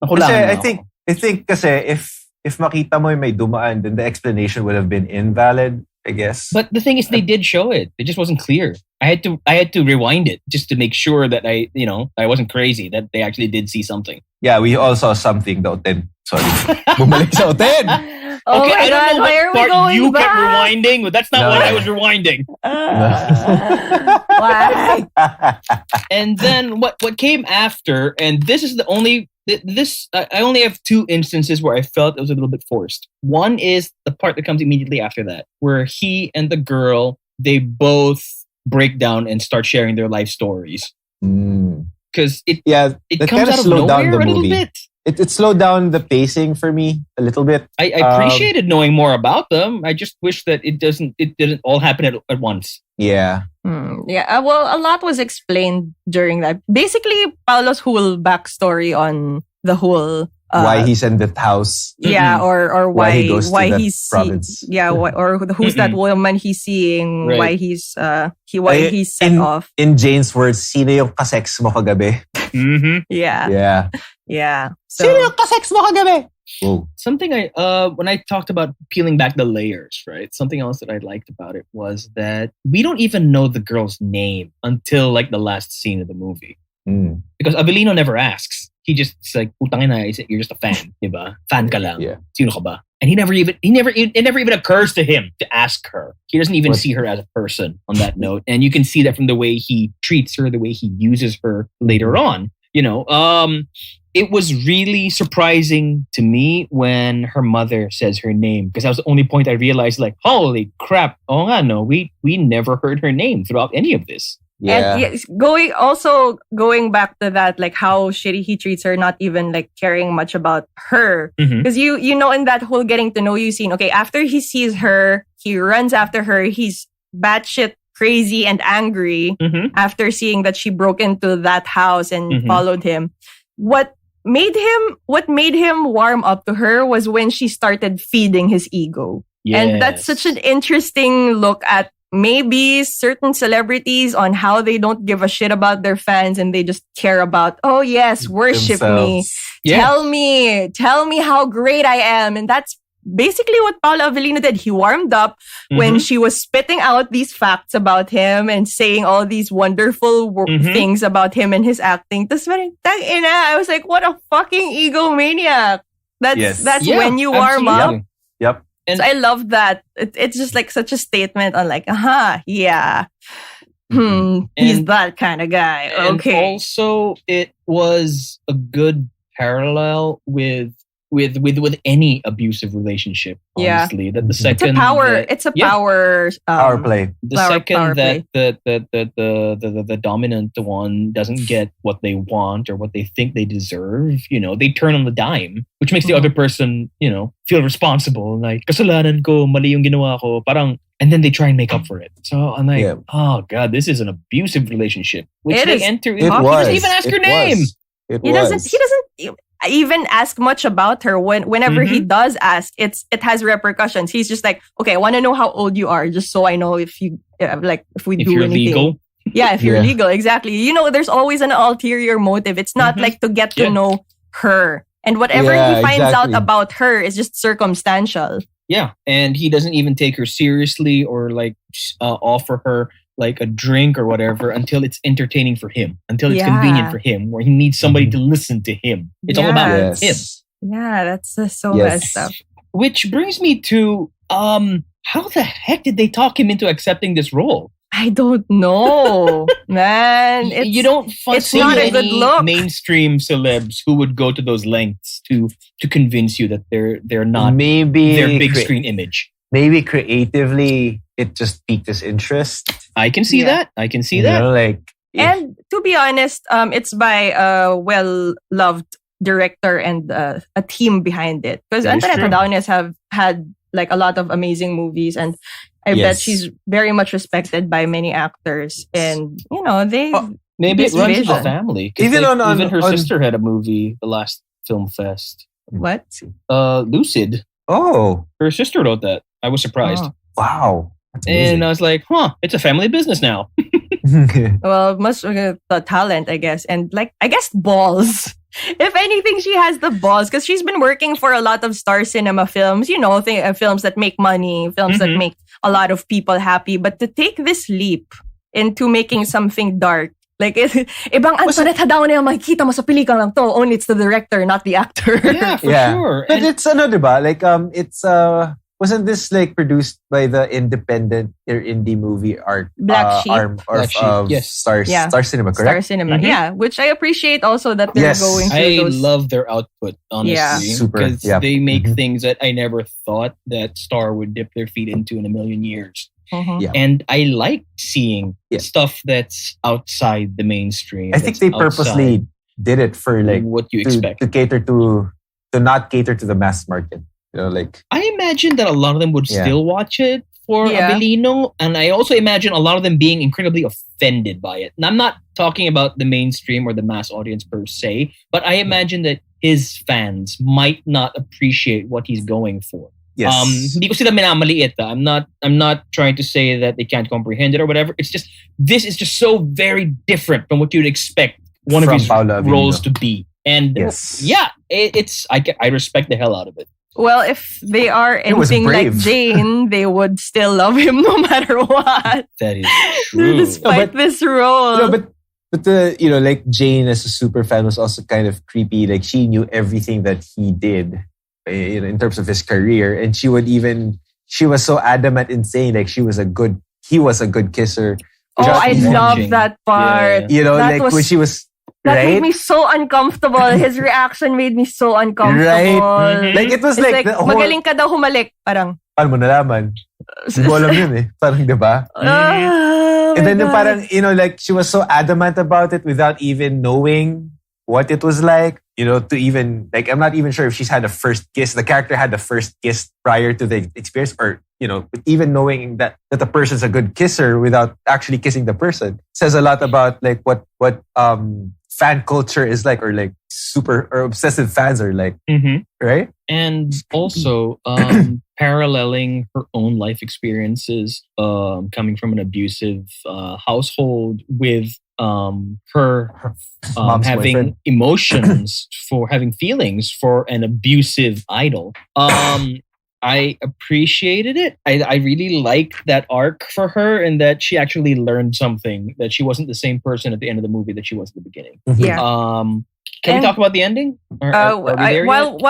I think kasi if makita mo yung may dumaan, then the explanation would have been invalid, I guess. But the thing is, they did show it. It just wasn't clear. I had to rewind it just to make sure that I wasn't crazy, that they actually did see something. Yeah, we all saw something. The Oten. Sorry. Bumalik sa Oten. Oh Okay, my I don't God, know why what are we part going you back? kept rewinding, but that's not No. what I was rewinding. Why? And then what came after, and this is the only I only have two instances where I felt it was a little bit forced. One is the part that comes immediately after that, where he and the girl, they both break down and start sharing their life stories. Because it Yeah, it that comes kinda out of slowed down nowhere the a little movie. bit. It slowed down the pacing for me a little bit. I appreciated knowing more about them. I just wish that it didn't all happen at once. Yeah. Yeah, well, a lot was explained during that. Basically, Paulo's whole backstory on the whole Why he's in that house. yeah, or Why why he goes to that he's province. or who's that woman he's seeing? Right. Why he's he's set off? In Jane's words, sino yung kasex mo kagabi? Mm-hmm. Yeah, Yeah. So, Sino yung kasex mo kagabi? Whoa. Something when I talked about peeling back the layers, right? Something else that I liked about it was that we don't even know the girl's name until like the last scene of the movie. Because Avelino never asks. He just like, putang ina, you're just a fan, diba? Fan ka lang. Yeah. Sino ka ba? And it never even occurs to him to ask her. He doesn't even see her as a person on that note. And you can see that from the way he treats her, the way he uses her later on. It was really surprising to me when her mother says her name, because that was the only point I realized, like, holy crap, oh nga, no, we never heard her name throughout any of this. Yeah. And yes, going back to that, like how shitty he treats her, not even like caring much about her. Because you know, in that whole getting to know you scene, okay, after he sees her, he runs after her, he's batshit crazy and angry after seeing that she broke into that house and followed him. What made him warm up to her was when she started feeding his ego. Yes. And that's such an interesting look at maybe certain celebrities on how they don't give a shit about their fans and they just care about, oh yes, worship me. Themselves. Yeah. Tell me how great I am. And that's basically what Paulo Avelino did. He warmed up when she was spitting out these facts about him and saying all these wonderful things about him and his acting. I was like, what a fucking egomaniac. That's when you warm absolutely. up. Yep. And So I love that. It's just like such a statement on like, yeah. He's that kind of guy. And Okay. also, it was a good parallel with any abusive relationship. Yeah. Honestly, that the It's a second power. that- It's a yeah, power. Power play. the power second play. that the dominant one doesn't get what they want or what they think they deserve, they turn on the dime, which makes the other person, feel responsible. Like, kasalanan ko, mali yung ginawa ko, parang, and then they try and make up for it. So I'm like, oh God, this is an abusive relationship. Which It they is. enter. It He was. doesn't even ask her name. He doesn't even ask much about her. Whenever he does ask, it has repercussions. He's just like, okay, I want to know how old you are, just so I know if we If do you're anything. legal. Yeah, if you're Yeah. legal, exactly. There's always an ulterior motive. It's not like to get to know her. And whatever Yeah, he finds exactly. out about her is just circumstantial. Yeah, and he doesn't even take her seriously or like offer her like a drink or whatever until it's entertaining for him, until it's Yeah. convenient for him, where he needs somebody to listen to him. It's all about him. Yeah, that's so Yes. messed up. Which brings me to how the heck did they talk him into accepting this role? I don't know, man. You don't it's see not a good any look. mainstream celebs who would go to those lengths to convince you that they're not Maybe their big screen image. Maybe creatively, it just piqued his interest. I can see Yeah. that. I can see that. And to be honest, it's by a well-loved director and a team behind it. Because That is Antoinette true. Downes have had like a lot of amazing movies, and I bet Yes. she's very much respected by many actors. And they Maybe it This runs in the vision. family. 'Cause Even even her on- sister had a movie the last film fest. what? Lucid. Oh, Her sister wrote that. I was surprised. Oh. wow. That's And I was like, it's a family business now. amazing. Well, must the talent, I guess, and like I guess balls. If anything, she has the balls because she's been working for a lot of star cinema films. Films that make money, films that Mhm. make a lot of people happy. But to take this leap into making something dark. Like, ibang Antoinette Jadaone ang makikita mo sa pelikula lang to. Only it's the director, not the actor. Yeah, for sure. But it's diba? Like, it's wasn't this like produced by the independent or indie movie art Black Sheep. arm of Yes. Star Cinema, correct? Star Cinema, Mhm. yeah. Which I appreciate also that they're Yes. going through I those. love their output, honestly. Yeah. Super, Because yeah. they make Mhm. things that I never thought that Star would dip their feet into in a million years. Mhm. Yeah. And I like seeing Yeah. stuff that's outside the mainstream. I think that's they purposely outside did it for like what you to expect. cater to not cater to the mass market. You know, like I imagine that a lot of them would Yeah. still watch it for Yeah. Avelino, and I also imagine a lot of them being incredibly offended by it. And I'm not talking about the mainstream or the mass audience per se, but I imagine that his fans might not appreciate what he's going for. yes. Hindi ko sila minamaliit. I'm not trying to say that they can't comprehend it or whatever. It's just this is just so very different from what you'd expect one From of his Paulo Avelino. roles to be. And Yes. yeah, I respect the hell out of it. Well, if they are It was anything like brave. Jane, they would still love him no matter what. That is true. Despite this role. No, but the like Jane as a super fan was also kind of creepy. Like she knew everything that he did, in terms of his career, and she was so adamant in saying like he was a good kisser. Oh, without I even- love that part. Yeah. That like was- when she was That right. made me so uncomfortable. His reaction made me so uncomfortable. Right? Mhm. Like it was It's like, like, the whole, magaling ka daw humalik. Parang, paano mo nalaman? Hindi mo alam yun eh. Parang diba? oh And my then yung God. parang, like she was so adamant about it without even knowing what it was like, to even, like, I'm not even sure if she's had a first kiss. The character had the first kiss prior to the experience, or, even knowing that the person's a good kisser without actually kissing the person says a lot about like what fan culture is like, or like super or obsessive fans are like, Mhm. right? And also paralleling her own life experiences, coming from an abusive household with her Mom's having boyfriend. emotions for having feelings for an abusive idol. I appreciated it. I really liked that arc for her, and that she actually learned something, that she wasn't the same person at the end of the movie that she was at the beginning. Yeah. Can we And- talk about the ending? Are we there yet?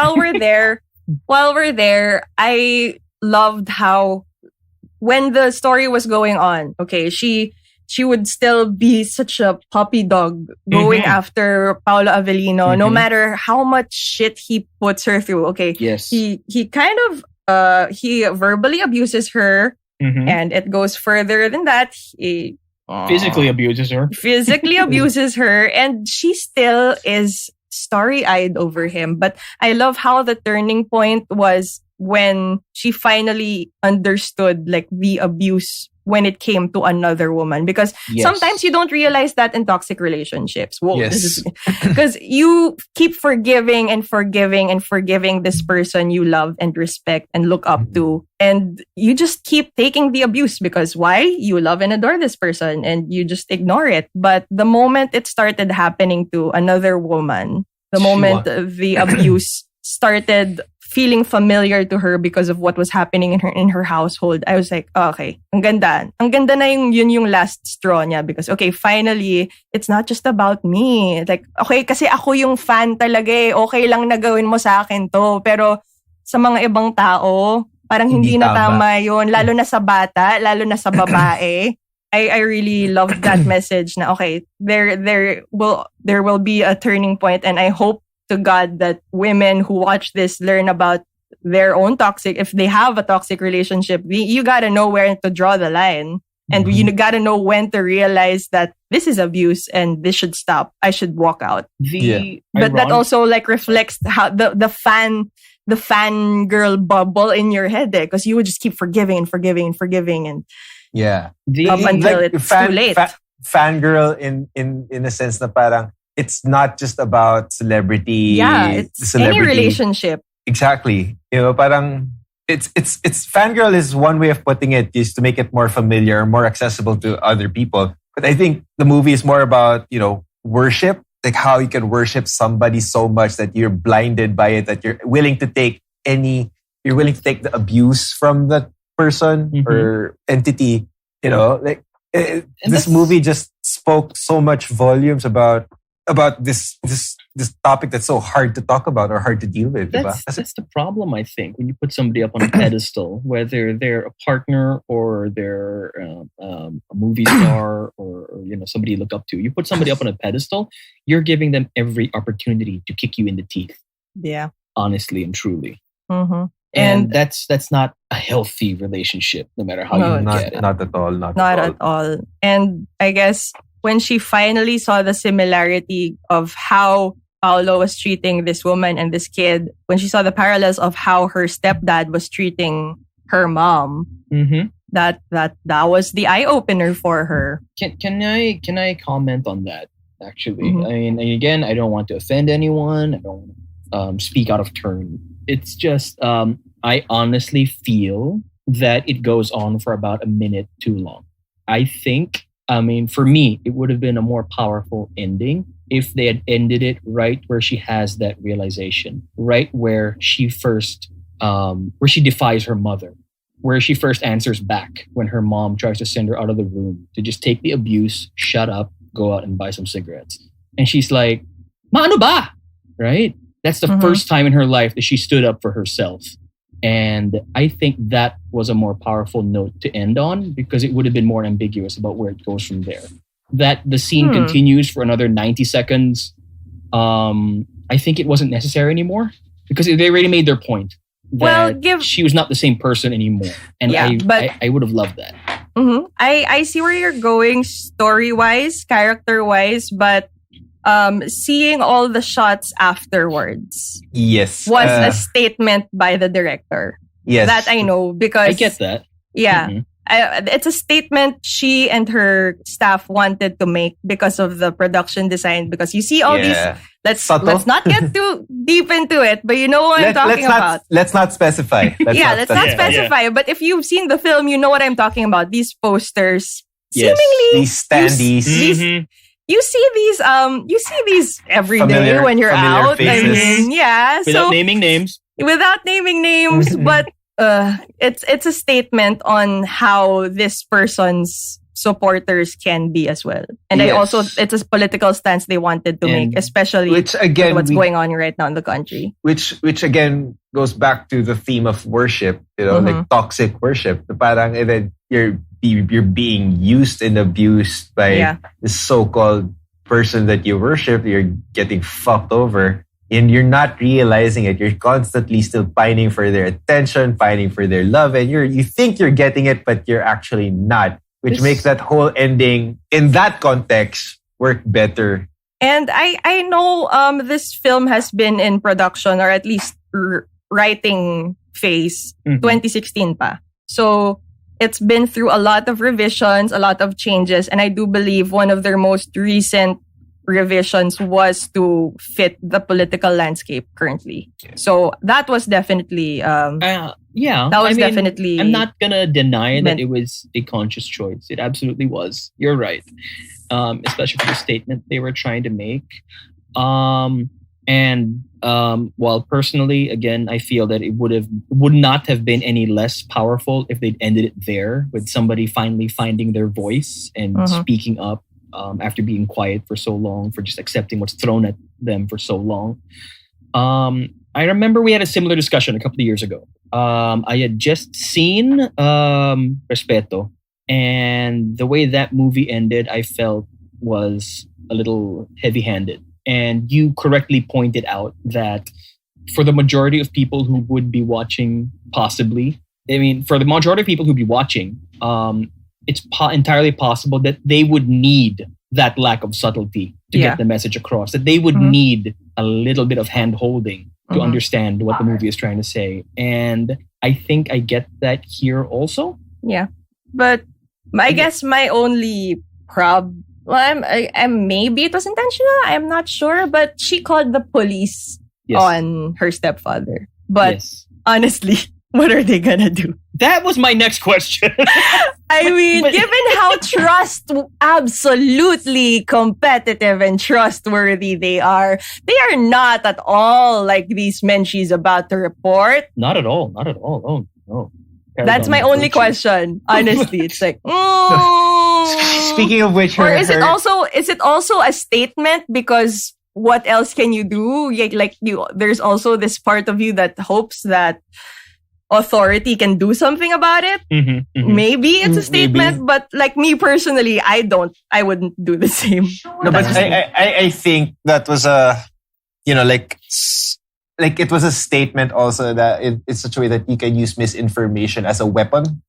While we're there, I loved how when the story was going on, okay, she would still be such a puppy dog going Mhm. after Paulo Avelino, no Mhm. matter how much shit he puts her through. Okay, Yes. he kind of he verbally abuses her, Mhm. and it goes further than that. He Physically abuses her. physically abuses her, and she still is starry-eyed over him. But I love how the turning point was when she finally understood like the abuse when it came to another woman, because Yes. sometimes you don't realize that in toxic relationships. Whoa, Yes. this is because you keep forgiving and forgiving and forgiving this person you love and respect and look up to, and you just keep taking the abuse because why? You love and adore this person, and you just ignore it. But the moment it started happening to another woman, the moment the abuse started feeling familiar to her because of what was happening in her household, I was like, oh, okay, ang ganda. Ang ganda na yun yung last straw niya, because okay, finally, it's not just about me. Like, okay, kasi ako yung fan talaga eh. Okay lang na gawin mo sa akin to. Pero sa mga ibang tao, parang hindi na tama yun. Lalo na sa bata, lalo na sa babae. I really loved that message na okay, there will be a turning point, and I hope to God that women who watch this learn about their own toxic, if they have a toxic relationship, you gotta know where to draw the line. And you gotta know when to realize that this is abuse and this should stop. I should walk out. But that also like reflects how the fan girl bubble in your head there, because you would just keep forgiving and forgiving and forgiving, and up until like, it's too late. Fangirl in a sense na parang it's not just about celebrity. Yeah, it's celebrity. any relationship. Exactly. Parang it's fangirl is one way of putting it, is to make it more familiar, more accessible to other people. But I think the movie is more about, worship, like how you can worship somebody so much that you're blinded by it, that you're willing to take the abuse from that person or entity, like This movie just spoke so much volumes about this topic that's so hard to talk about or hard to deal with. That's the problem, I think, when you put somebody up on a pedestal, whether they're a partner or they're a movie star or somebody you look up to. You put somebody up on a pedestal, you're giving them every opportunity to kick you in the teeth. Yeah. Honestly and truly. Mm-hmm. And that's not a healthy relationship, no matter how you look at it. Not at all. Not at all. And I guess when she finally saw the similarity of how Paulo was treating this woman and this kid, when she saw the parallels of how her stepdad was treating her mom, that was the eye opener for her. Can I comment on that? Actually, I mean, again, I don't want to offend anyone. I don't speak out of turn. It's just I honestly feel that it goes on for about a minute too long. I think. I mean, for me, it would have been a more powerful ending if they had ended it right where she has that realization, right where she first, where she defies her mother, where she first answers back when her mom tries to send her out of the room to just take the abuse, shut up, go out and buy some cigarettes. And she's like, "Ma, ano ba?" Right? That's the first time in her life that she stood up for herself. And I think that was a more powerful note to end on because it would have been more ambiguous about where it goes from there. That the scene continues for another 90 seconds. I think it wasn't necessary anymore because they already made their point. She was not the same person anymore. And I would have loved that. I see where you're going story-wise, character-wise, but seeing all the shots afterwards was a statement by the director. Yes. That I know because I get that. Yeah. It's a statement she and her staff wanted to make because of the production design. Because you see all these. Let's not get too deep into it, but you know what I'm talking about. Let's not specify. Let's not specify. But if you've seen the film, you know what I'm talking about. These posters, seemingly these standees. You see these every day when you're out. Faces. Without naming names. Without naming names, but it's a statement on how this person's supporters can be as well. And it's a political stance they wanted to make, especially with what's going on right now in the country. Which again goes back to the theme of worship, like toxic worship. Parang you're being used and abused by this so-called person that you worship. You're getting fucked over and you're not realizing it. You're constantly still pining for their attention, pining for their love, and you think you're getting it, but you're actually not, which makes that whole ending in that context work better. And I know this film has been in production or at least writing phase 2016 pa. So it's been through a lot of revisions, a lot of changes, and I do believe one of their most recent revisions was to fit the political landscape currently. So that was definitely definitely. I'm not gonna deny that it was a conscious choice. It absolutely was. You're right, especially for the statement they were trying to make. While personally, again, I feel that it would not have been any less powerful if they'd ended it there with somebody finally finding their voice and speaking up after being quiet for so long, for just accepting what's thrown at them for so long. I remember we had a similar discussion a couple of years ago. I had just seen Respeto, and the way that movie ended, I felt was a little heavy-handed. And you correctly pointed out that for the majority of people who would be watching, for the majority of people who'd be watching, it's entirely possible that they would need that lack of subtlety to get the message across, that they would need a little bit of hand-holding to understand what the movie is trying to say. And I think I get that here also. Yeah. But I guess my only maybe it was intentional. I'm not sure, but she called the police on her stepfather. But honestly, what are they gonna do? That was my next question. I mean, given how absolutely competitive and trustworthy they are not at all like these men she's about to report. Not at all. Oh, no. That's my only question. Honestly, it's like, Speaking of which, or is it also a statement? Because what else can you do? There's also this part of you that hopes that authority can do something about it. Maybe it's a statement, but like me personally, I wouldn't do the same. No, but I think that was like it was a statement also that it's such a way that you can use misinformation as a weapon.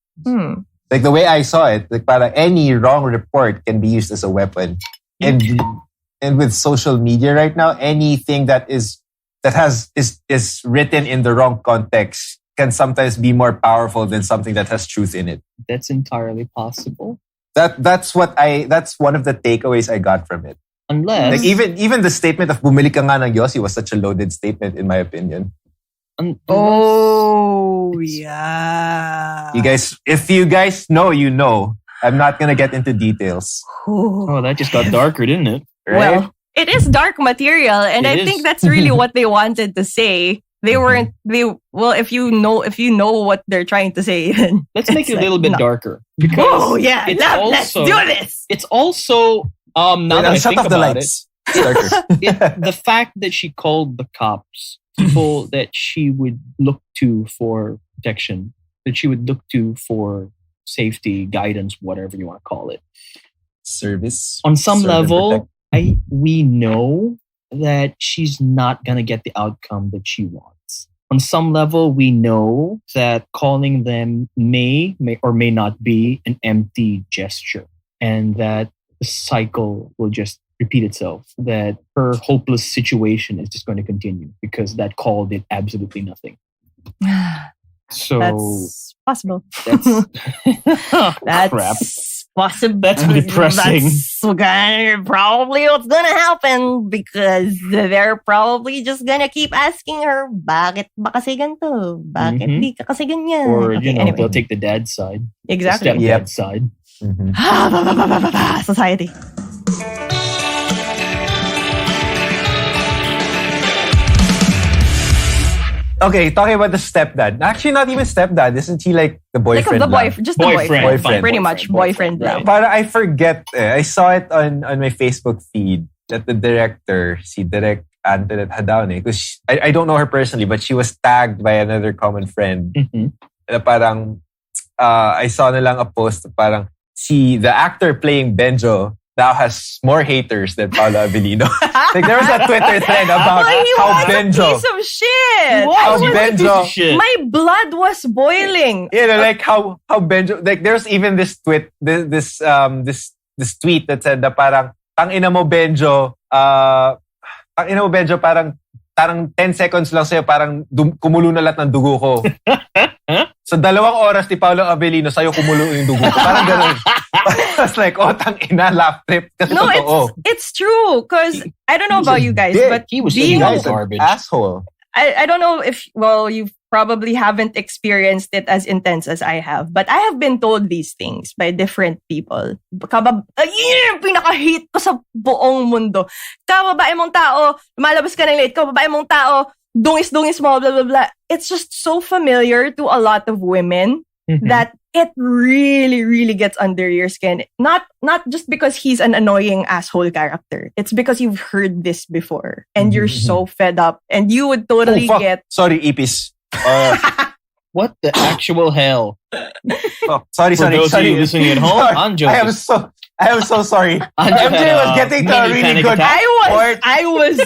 Like the way I saw it, like para any wrong report can be used as a weapon. And with social media right now, anything that is written in the wrong context can sometimes be more powerful than something that has truth in it. That's entirely possible. That's one of the takeaways I got from it. Unless like even the statement of bumili ka nga ng Yossi was such a loaded statement in my opinion. Yeah. If you guys know, you know. I'm not gonna get into details. Oh, that just got darker, didn't it? Right? Well, it is dark material, and I think that's really what they wanted to say. They weren't. If you know what they're trying to say, then let's make it a little bit darker. Because let's do this. It's also now that I think about it, the fact that she called the cops people that she would look to for protection, that she would look to for safety, guidance, whatever you want to call it. Service. On some level, we know that she's not going to get the outcome that she wants. On some level, we know that calling them may or may not be an empty gesture, and that the cycle will just repeat itself, that her hopeless situation is just going to continue because that call did absolutely nothing. So that's possible. That's crap. Possible. That's depressing. That's probably what's gonna happen because they're probably just gonna keep asking her, bakit ba kasi ganito? Bakit di ka kasi ganyan? Or, anyway. They'll take the dad's side. Exactly. The stepdad's side. Society. Okay, talking about the stepdad. Actually, not even stepdad. Isn't he like the boyfriend? Like just the boyfriend. Pretty much boyfriend. But I forget. I saw it on my Facebook feed that the director, si Direct Antoinette Jadaone, because I don't know her personally, but she was tagged by another common friend. Parang I saw na lang a post. Parang the actor playing Benjo now has more haters than Paulo Avelino. Like there was a Twitter thread about how Benjo, piece of shit. How Benjo, my blood was boiling. Like how Benjo, like there's even this tweet, this tweet that said na parang tangina mo Benjo, parang 10 seconds lang sa'yo, parang kumulo na lahat ng dugo ko. So 2 oras ni Paulo Avelino, sa'yo kumulo yung dugo ko. Parang gano'n. I was like, tangina, laugh trip. Kasi no, it's true. Because I don't know about you guys, but he was being an garbage asshole. I don't know if, you probably haven't experienced it as intense as I have, but I have been told these things by different people. Pinaka-hate ko sa buong mundo. Kababae mong tao, lumalabas ka ng late, kababae mong tao, dungis-dungis mo, blah, blah, blah. It's just so familiar to a lot of women that it really, really gets under your skin. Not just because he's an annoying asshole character. It's because you've heard this before and you're so fed up and you would totally get... Sorry, Ipis. What the actual hell? Sorry. For those of you listening at home, Anjo. I am so sorry. MJ was getting to a really good point. I was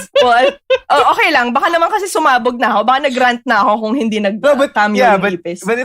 okay lang. Baka naman kasi sumabog na ako. Baka nag-rant na ako kung hindi but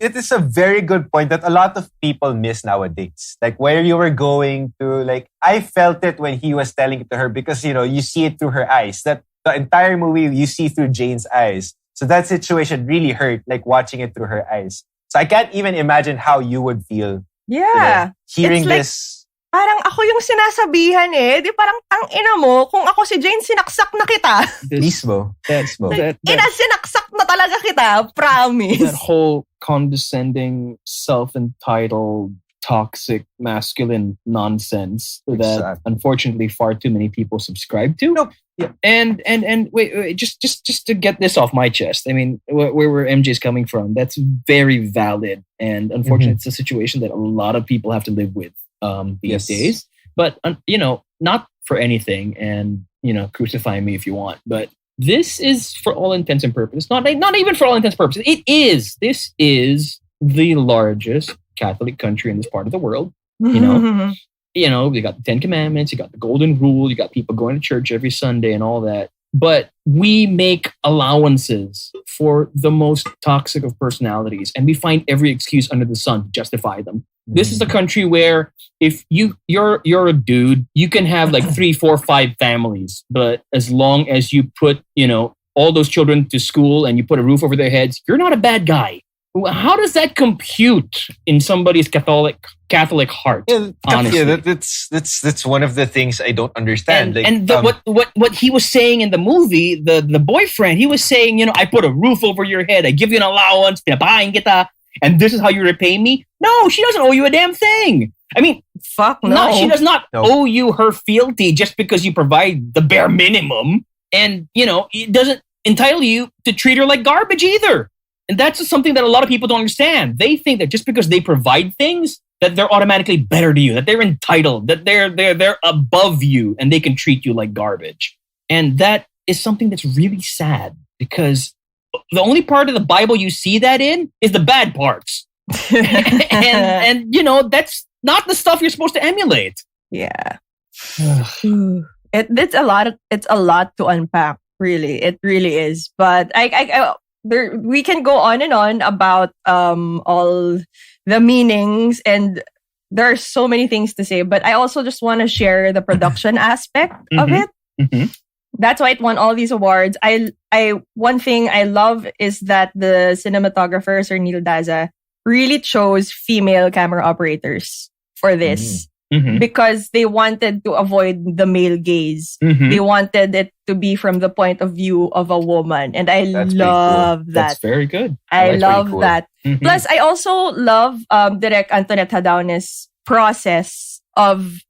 it is a very good point that a lot of people miss nowadays. Like where you were going to, like I felt it when he was telling it to her because you see it through her eyes. That the entire movie you see through Jane's eyes. So that situation really hurt, like watching it through her eyes. So I can't even imagine how you would feel. Yeah. Hearing like, this. Parang ako yung sinasabihan eh. Di parang tangina mo, kung ako si Jane, sinaksak na kita. Mismo. Sinaksak na talaga kita. Promise. That whole condescending, self-entitled toxic masculine nonsense that unfortunately far too many people subscribe to. Nope. Yeah. And wait, just to get this off my chest. I mean, where MJ is coming from, that's very valid. And unfortunately, it's a situation that a lot of people have to live with these days. But not for anything. And crucify me if you want. But this is, for all intents and purposes, not even for all intents and purposes. This is the largest Catholic country in this part of the world. We got the 10 Commandments, you got the Golden Rule, you got people going to church every Sunday and all that. But we make allowances for the most toxic of personalities, and we find every excuse under the sun to justify them. This is a country where if you're a dude, you can have like 3, 4, 5 families, but as long as you put all those children to school and you put a roof over their heads, you're not a bad guy. How does that compute in somebody's Catholic heart? Honestly, that's one of the things I don't understand. What he was saying in the movie, the boyfriend, he was saying, I put a roof over your head, I give you an allowance, pinabahin kita, and this is how you repay me. No, she doesn't owe you a damn thing. I mean, fuck no. She does not owe you her fealty just because you provide the bare minimum, and it doesn't entitle you to treat her like garbage either. And that's just something that a lot of people don't understand. They think that just because they provide things, that they're automatically better to you, that they're entitled, that they're above you, and they can treat you like garbage. And that is something that's really sad, because the only part of the Bible you see that in is the bad parts. and that's not the stuff you're supposed to emulate. Yeah. It's a lot to unpack, really. It really is. But we can go on and on about all the meanings, and there are so many things to say, but I also just want to share the production aspect of it. That's why it won all these awards. One thing I love is that the cinematographer, Sir Neil Daza, really chose female camera operators for this. Because they wanted to avoid the male gaze. They wanted it to be from the point of view of a woman. And I love that. That's very good. I love that. Plus, I also love Direct Antoinette Jadaone's process of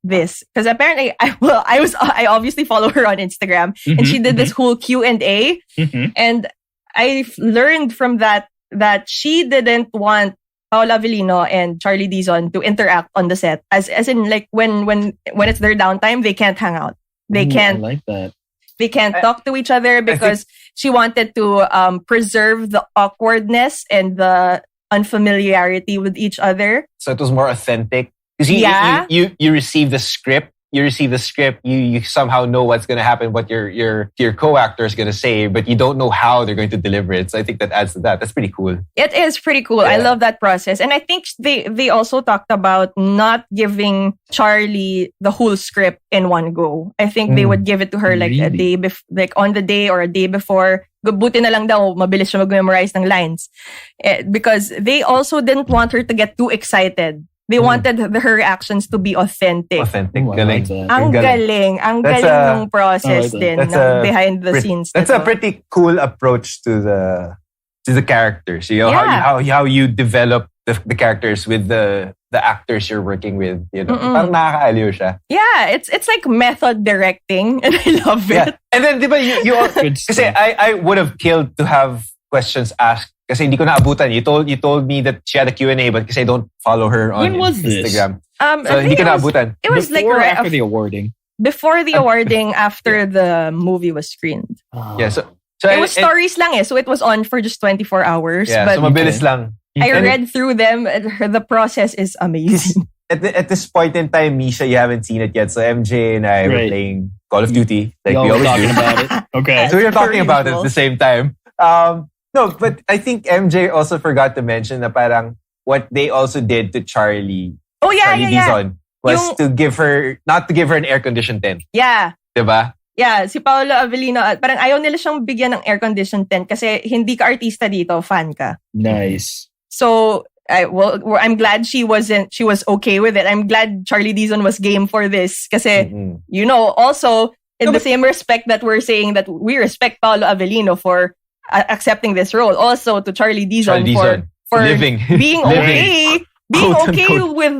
this. Because apparently, I obviously follow her on Instagram. And she did this whole Q&A. And I've learned from that she didn't want Paulo Avelino and Charlie Dizon to interact on the set, as in like when it's their downtime, they can't hang out. They can't. I like that. They can't talk to each other because she wanted to preserve the awkwardness and the unfamiliarity with each other. So it was more authentic. Because you receive the script. You somehow know what's going to happen, what your co-actor is going to say, but you don't know how they're going to deliver it. So I think that adds to that. That's pretty cool. It is pretty cool. Yeah. I love that process. And I think they also talked about not giving Charlie the whole script in one go. I think they would give it to her like a day like on the day or a day before. Buti na lang daw, mabilis siya mag-memorize ng lines. Because they also didn't want her to get too excited. They wanted her reactions to be authentic. Galing. Ang galing ng process din behind the scenes. That's a pretty cool approach to the characters. How you develop the characters with the actors you're working with. Parang nakakaaliw siya. Yeah, it's like method directing, and I love it. And then, di ba, you kasi I would have killed to have questions asked. Kasi hindi ko naabutan. You told me that she had a Q&A, but kasi I don't follow her on Instagram. So hindi ko naabutan. It was before like after the awarding. Before the awarding, after the movie was screened. Yeah, so it was stories lang so it was on for just 24 hours. Yeah, but so mabilis lang. I read through them. The process is amazing. At this point in time, Misha, you haven't seen it yet. So MJ and I were playing Call of Duty. Like we always talking do. about it. Okay. So we were talking about it at the same time. No, but I think MJ also forgot to mention that parang what they also did to Charlie. Oh yeah, Charlie Dizon was not to give her an air-conditioned tent. Yeah. Diba? Yeah, si Paulo Avelino, parang ayaw nila siyang bigyan ng air-conditioned tent kasi hindi ka artista dito, fan ka. Nice. So, I'm glad she was okay with it. I'm glad Charlie Dizon was game for this kasi, also, in the same respect that we're saying that we respect Paulo Avelino for accepting this role, also to Charlie Dizon for living. being okay being Quote, okay unquote. with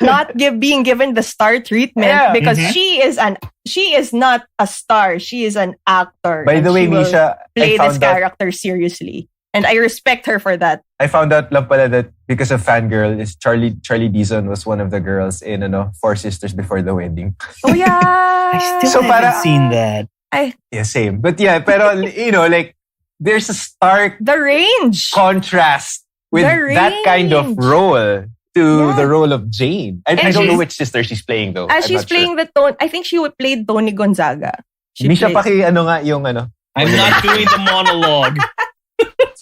not being given the star treatment Yeah. because Mhm. she is not a star. She is an actor. By and the way, she will Misha, play I this found out character seriously. And I respect her for that. lang pala that because of Fangirl, is Charlie Dizon was one of the girls in Four Sisters Before the Wedding. Oh yeah. I still So haven't para- seen that. Yeah, same. But yeah, pero like there's a stark The range. contrast with The that kind of range. role to Yeah. the role of Jane. I don't know which sister she's playing though. As I'm she's not sure. playing the tone, I think she would play Tony Gonzaga. She Misha, played- yung I'm not doing the monologue.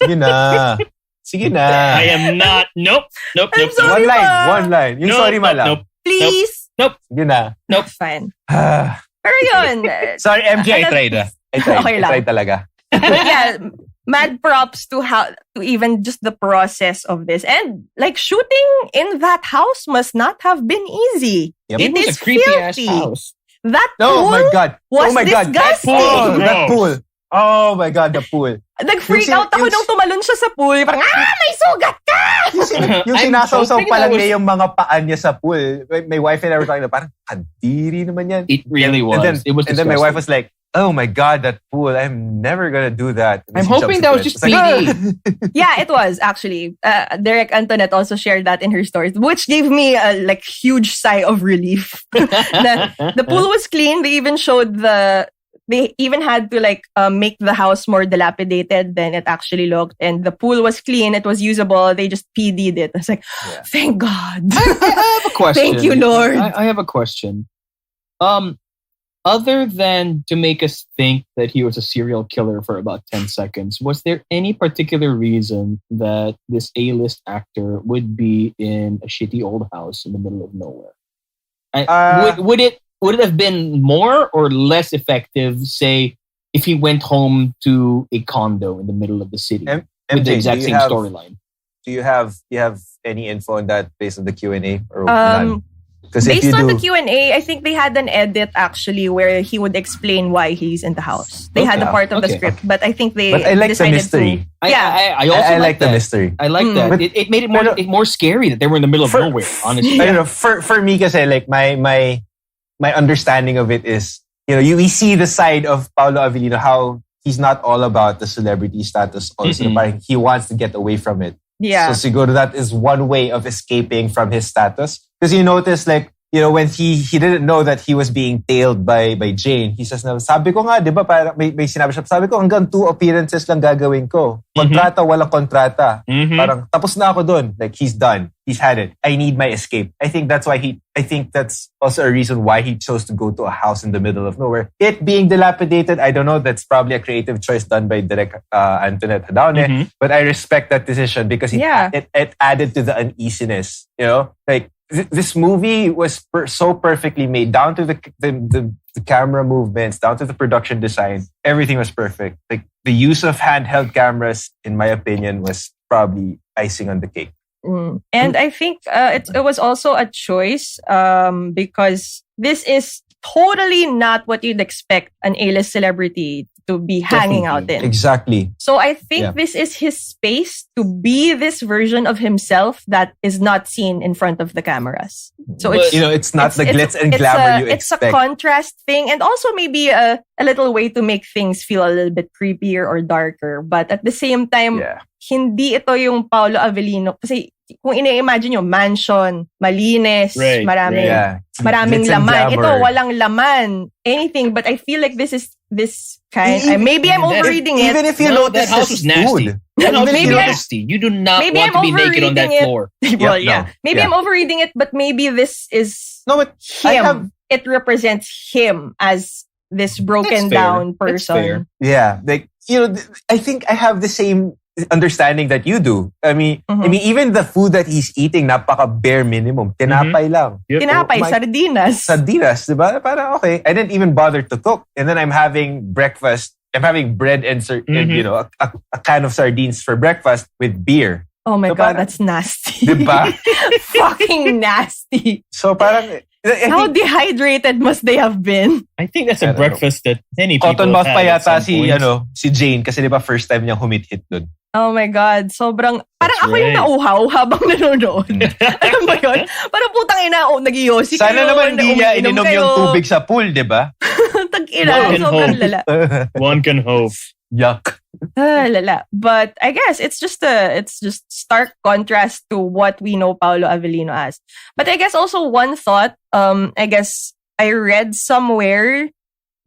Sige na. Sige na. I am not. Nope. I'm sorry, One line. Yung Nope, sorry ma lang. nope. Please. Sige na. Nope. Fine. Ah. Pero yun. Sorry, MJ, I tried. I tried. Okay I lang. tried talaga. But yeah, mad props to even just the process of this. And like shooting in that house must not have been easy. Yep. It It was is a creepy ass filthy. house. That Oh pool my God. was Oh my God. disgusting. That Gross. pool. Oh my God, the pool. Nag-freak Yung- out ako yung- nung tumalon siya sa pool. Parang, may sugat ka! Yung I'm sinasawsaw hoping pa that lang was- niya yung mga paan niya sa pool. My wife and I were talking na parang kadiri naman yan. It really was. And It was then my disgusting. wife was like, oh my God, that pool. I'm never gonna do that. And I'm she hoping jumps that was into just it. It's like, PD. Yeah, it was actually. Derek Antoinette also shared that in her stories, which gave me a like huge sigh of relief. The pool was clean. They even showed they even had to like make the house more dilapidated than it actually looked. And the pool was clean. It was usable. They just PD'd it. I was like, Yeah. thank God. I have a question. Thank you, Lord. I have a question. Other than to make us think that he was a serial killer for about 10 seconds, was there any particular reason that this A-list actor would be in a shitty old house in the middle of nowhere? Would it have been more or less effective, say, if he went home to a condo in the middle of the city with the MJ, exact same storyline? Do you have any info on that based on the Q&A? Or Um, none? Because if Based you on do, the Q&A, I think they had an edit actually where he would explain why he's in the house. They had a Okay. part of the Okay. script, but I think they but I like the decided mystery. Yeah. I also I like the that. mystery. I like that. But- It made it Pero- more scary that they were in the middle of nowhere, honestly. I don't know. For me, kasi like my understanding of it is, we see the side of Paulo Avelino, how he's not all about the celebrity status. Also, Mm-mm. parang he wants to get away from it. Yeah. So siguro that is one way of escaping from his status. Because you notice like, when he didn't know that he was being tailed by Jane, he says na, sabi ko nga, di ba, parang may sinabi siya, sabi ko hanggang 2 appearances lang gagawin ko. Kontrata, walang kontrata. Mhm. Parang tapos na ako dun. Like he's done. He's had it. I need my escape. I think that's also a reason why he chose to go to a house in the middle of nowhere. It being dilapidated, I don't know, that's probably a creative choice done by Direk Antoinette Jadaone. Mhm. But I respect that decision because it added to the uneasiness. Like this movie was so perfectly made, down to the camera movements, down to the production design. Everything was perfect. Like the use of handheld cameras, in my opinion, was probably icing on the cake. And I think it was also a choice because this is totally not what you'd expect an A-list celebrity to be hanging out in. Exactly. So I think this is his space to be this version of himself that is not seen in front of the cameras. So But, it's not the glitz and it's glamour you it's a expect. contrast thing, and also maybe a little way to make things feel a little bit creepier or darker. But at the same time, Yeah. hindi ito yung Paulo Avelino. Kasi kung ina-imagine nyo, mansion, malinis, Right, maraming, Yeah. maraming Glitz and laman. glamour. Ito, walang laman. Anything. But I feel like this is this kind. Even- maybe I'm overreading it. Even if you No, notice that house his was nasty. food. That house was Maybe I- nasty. You do not maybe want I'm to be naked on that overreading it. floor. Well, Yep, yeah. no. Maybe Yeah. I'm overreading it, but maybe this is No, but I him. have It represents him as this broken That's fair. down That's fair. person. Yeah, like I think I have the same understanding that you do. I mean, Mhm. even the food that he's eating, napaka bare minimum. Tinapay lang. Yep. Tinapay, Oh my- sardinas. Sardinas, diba? Parang okay. I didn't even bother to cook, and then I'm having breakfast. I'm having bread and a can of sardines for breakfast with beer. Oh my So God, parang- that's nasty. Diba? Fucking nasty. So parang I How think dehydrated must they have been? I think that's I a don't know. breakfast that many people cotton mouth have pa had at yata some point. si Jane kasi di ba first time niyang humit-hit dun. Oh my God, sobrang... Parang That's ako yung right. nauhaw habang nanonood. Alam mo yun? Parang putang ina, nag-iossi kayo. Sana naman hindi niya umiinom ininom kayo. yung tubig sa pool, di ba? Tag-ina, One can sobrang hope. lala. One can hope. Yuck. Lala. But I guess it's just stark contrast to what we know Paulo Avelino as. But I guess also one thought, I guess I read somewhere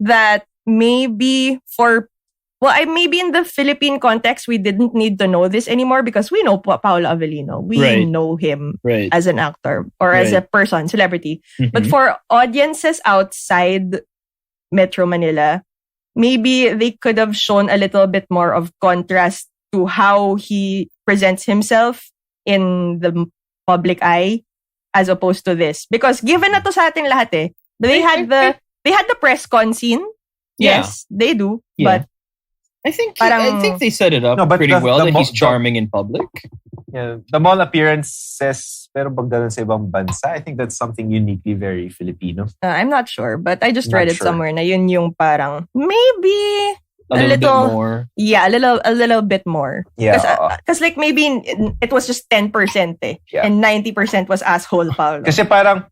that maybe maybe in the Philippine context, we didn't need to know this anymore because we know Paulo Avelino. We Right. know him Right. as an actor or as a person, celebrity. But Mhm. for audiences outside Metro Manila, maybe they could have shown a little bit more of contrast to how he presents himself in the public eye as opposed to this. Because given na to sa ating lahat they had the press con scene. Yeah. Yes, they do. Yeah. But I think Parang- they set it up No, but pretty well the that he's mo- charming in public. Yeah, the mall appearances, pero pag ganun sa ibang bansa, I think that's something uniquely very Filipino. I'm not sure. But I just Not read it sure. somewhere na yun yung parang maybe A little bit more. Yeah, a little bit more. Yeah. Because like maybe it was just 10% Yeah. and 90% was asshole Paulo. Kasi parang,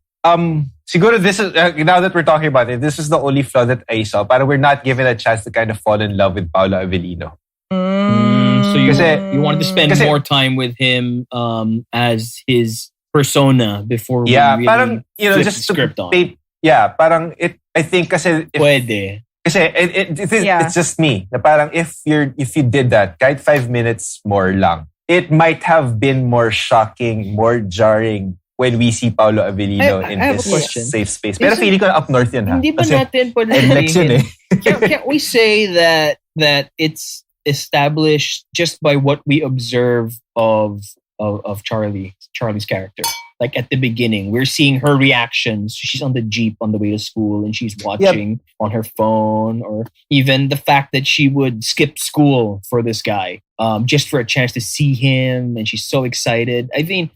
siguro this is, now that we're talking about it, this is the only flaw that I saw. Parang we're not given a chance to kind of fall in love with Paulo Avelino. So you wanted to spend Kasi- more time with him as his persona before Yeah, we really parang, flip just the to script on. parang I think kasi, Pwede. it's just me. Na parang if you did that, kahit 5 minutes more lang, it might have been more shocking, more jarring when we see Paulo Avelino I in have a his question. safe space. Pero Isn't- feeling ko up north yun ha. Hindi ba Kasi natin pwede election sabihin- Can't we say that it's established just by what we observe of Charlie's character? Like at the beginning, we're seeing her reactions. She's on the Jeep on the way to school and she's watching on her phone, or even the fact that she would skip school for this guy just for a chance to see him, and she's so excited. I mean,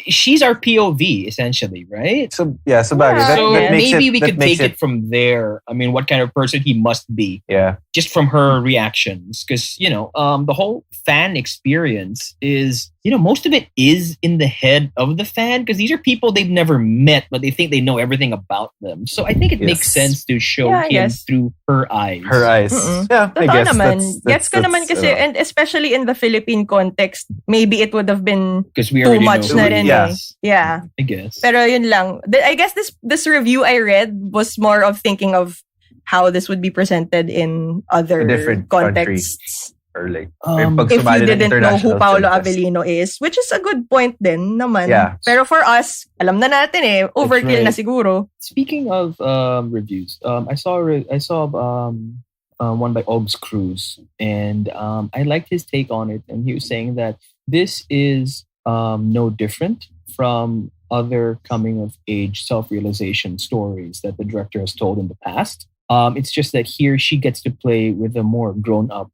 she's our POV essentially, right? So bagay. Yeah. So That makes maybe we that could makes take it from there. I mean, what kind of person he must be, Yeah. just from her reactions. Because, the whole fan experience is, most of it is in the head of the fan, because these are people they've never met, but they think they know everything about them. So I think it makes sense to show Yeah, I him guess. through her eyes. Her eyes. Mm-mm. Yeah, I Totoo guess naman. that's Gets ko naman kasi, and especially in the Philippine context, maybe it would have been Because we too already much know. na rin Yeah. Yeah. I guess. Pero yun lang. I guess this review I read was more of thinking of how this would be presented in other different contexts. or like Um, If you sumali ng didn't know who international Paulo film fest. Avellino is, which is a good point din naman. Yeah. Pero for us, alam na natin overkill na right. siguro. Speaking of reviews, I saw one by Obs Cruz, and I liked his take on it. And he was saying that this is no different from other coming of age self-realization stories that the director has told in the past. It's just that here she gets to play with a more grown-up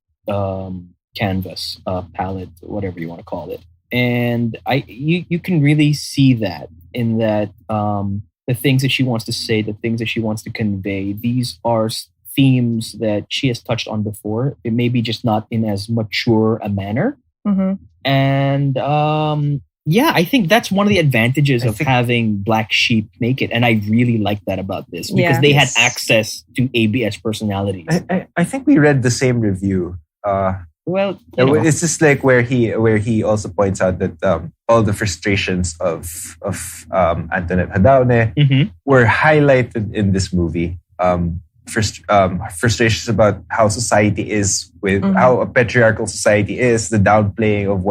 canvas, palette, whatever you want to call it. And you can really see that in that the things that she wants to say, the things that she wants to convey, these are themes that she has touched on before. It may be just not in as mature a manner. Mm-hmm. And I think that's one of the advantages of having Black Sheep make it. And I really like that about this because they had access to ABS personalities. I think we read the same review. Well, it's just like where he also points out that all the frustrations of Antoinette Jadaone were highlighted in this movie. Frustrations about how society is with how a patriarchal society is, the downplaying of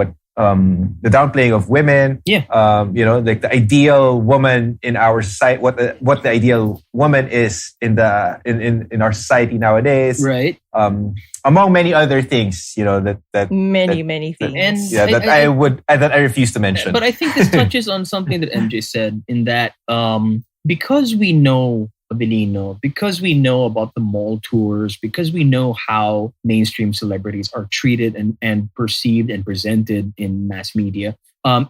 women. Like the ideal woman in our society, what the ideal woman is in our society nowadays, right? Among many other things, that many things, and I refuse to mention. But I think this touches on something that MJ said in that because we know Avelino, because we know about the mall tours, because we know how mainstream celebrities are treated and perceived and presented in mass media.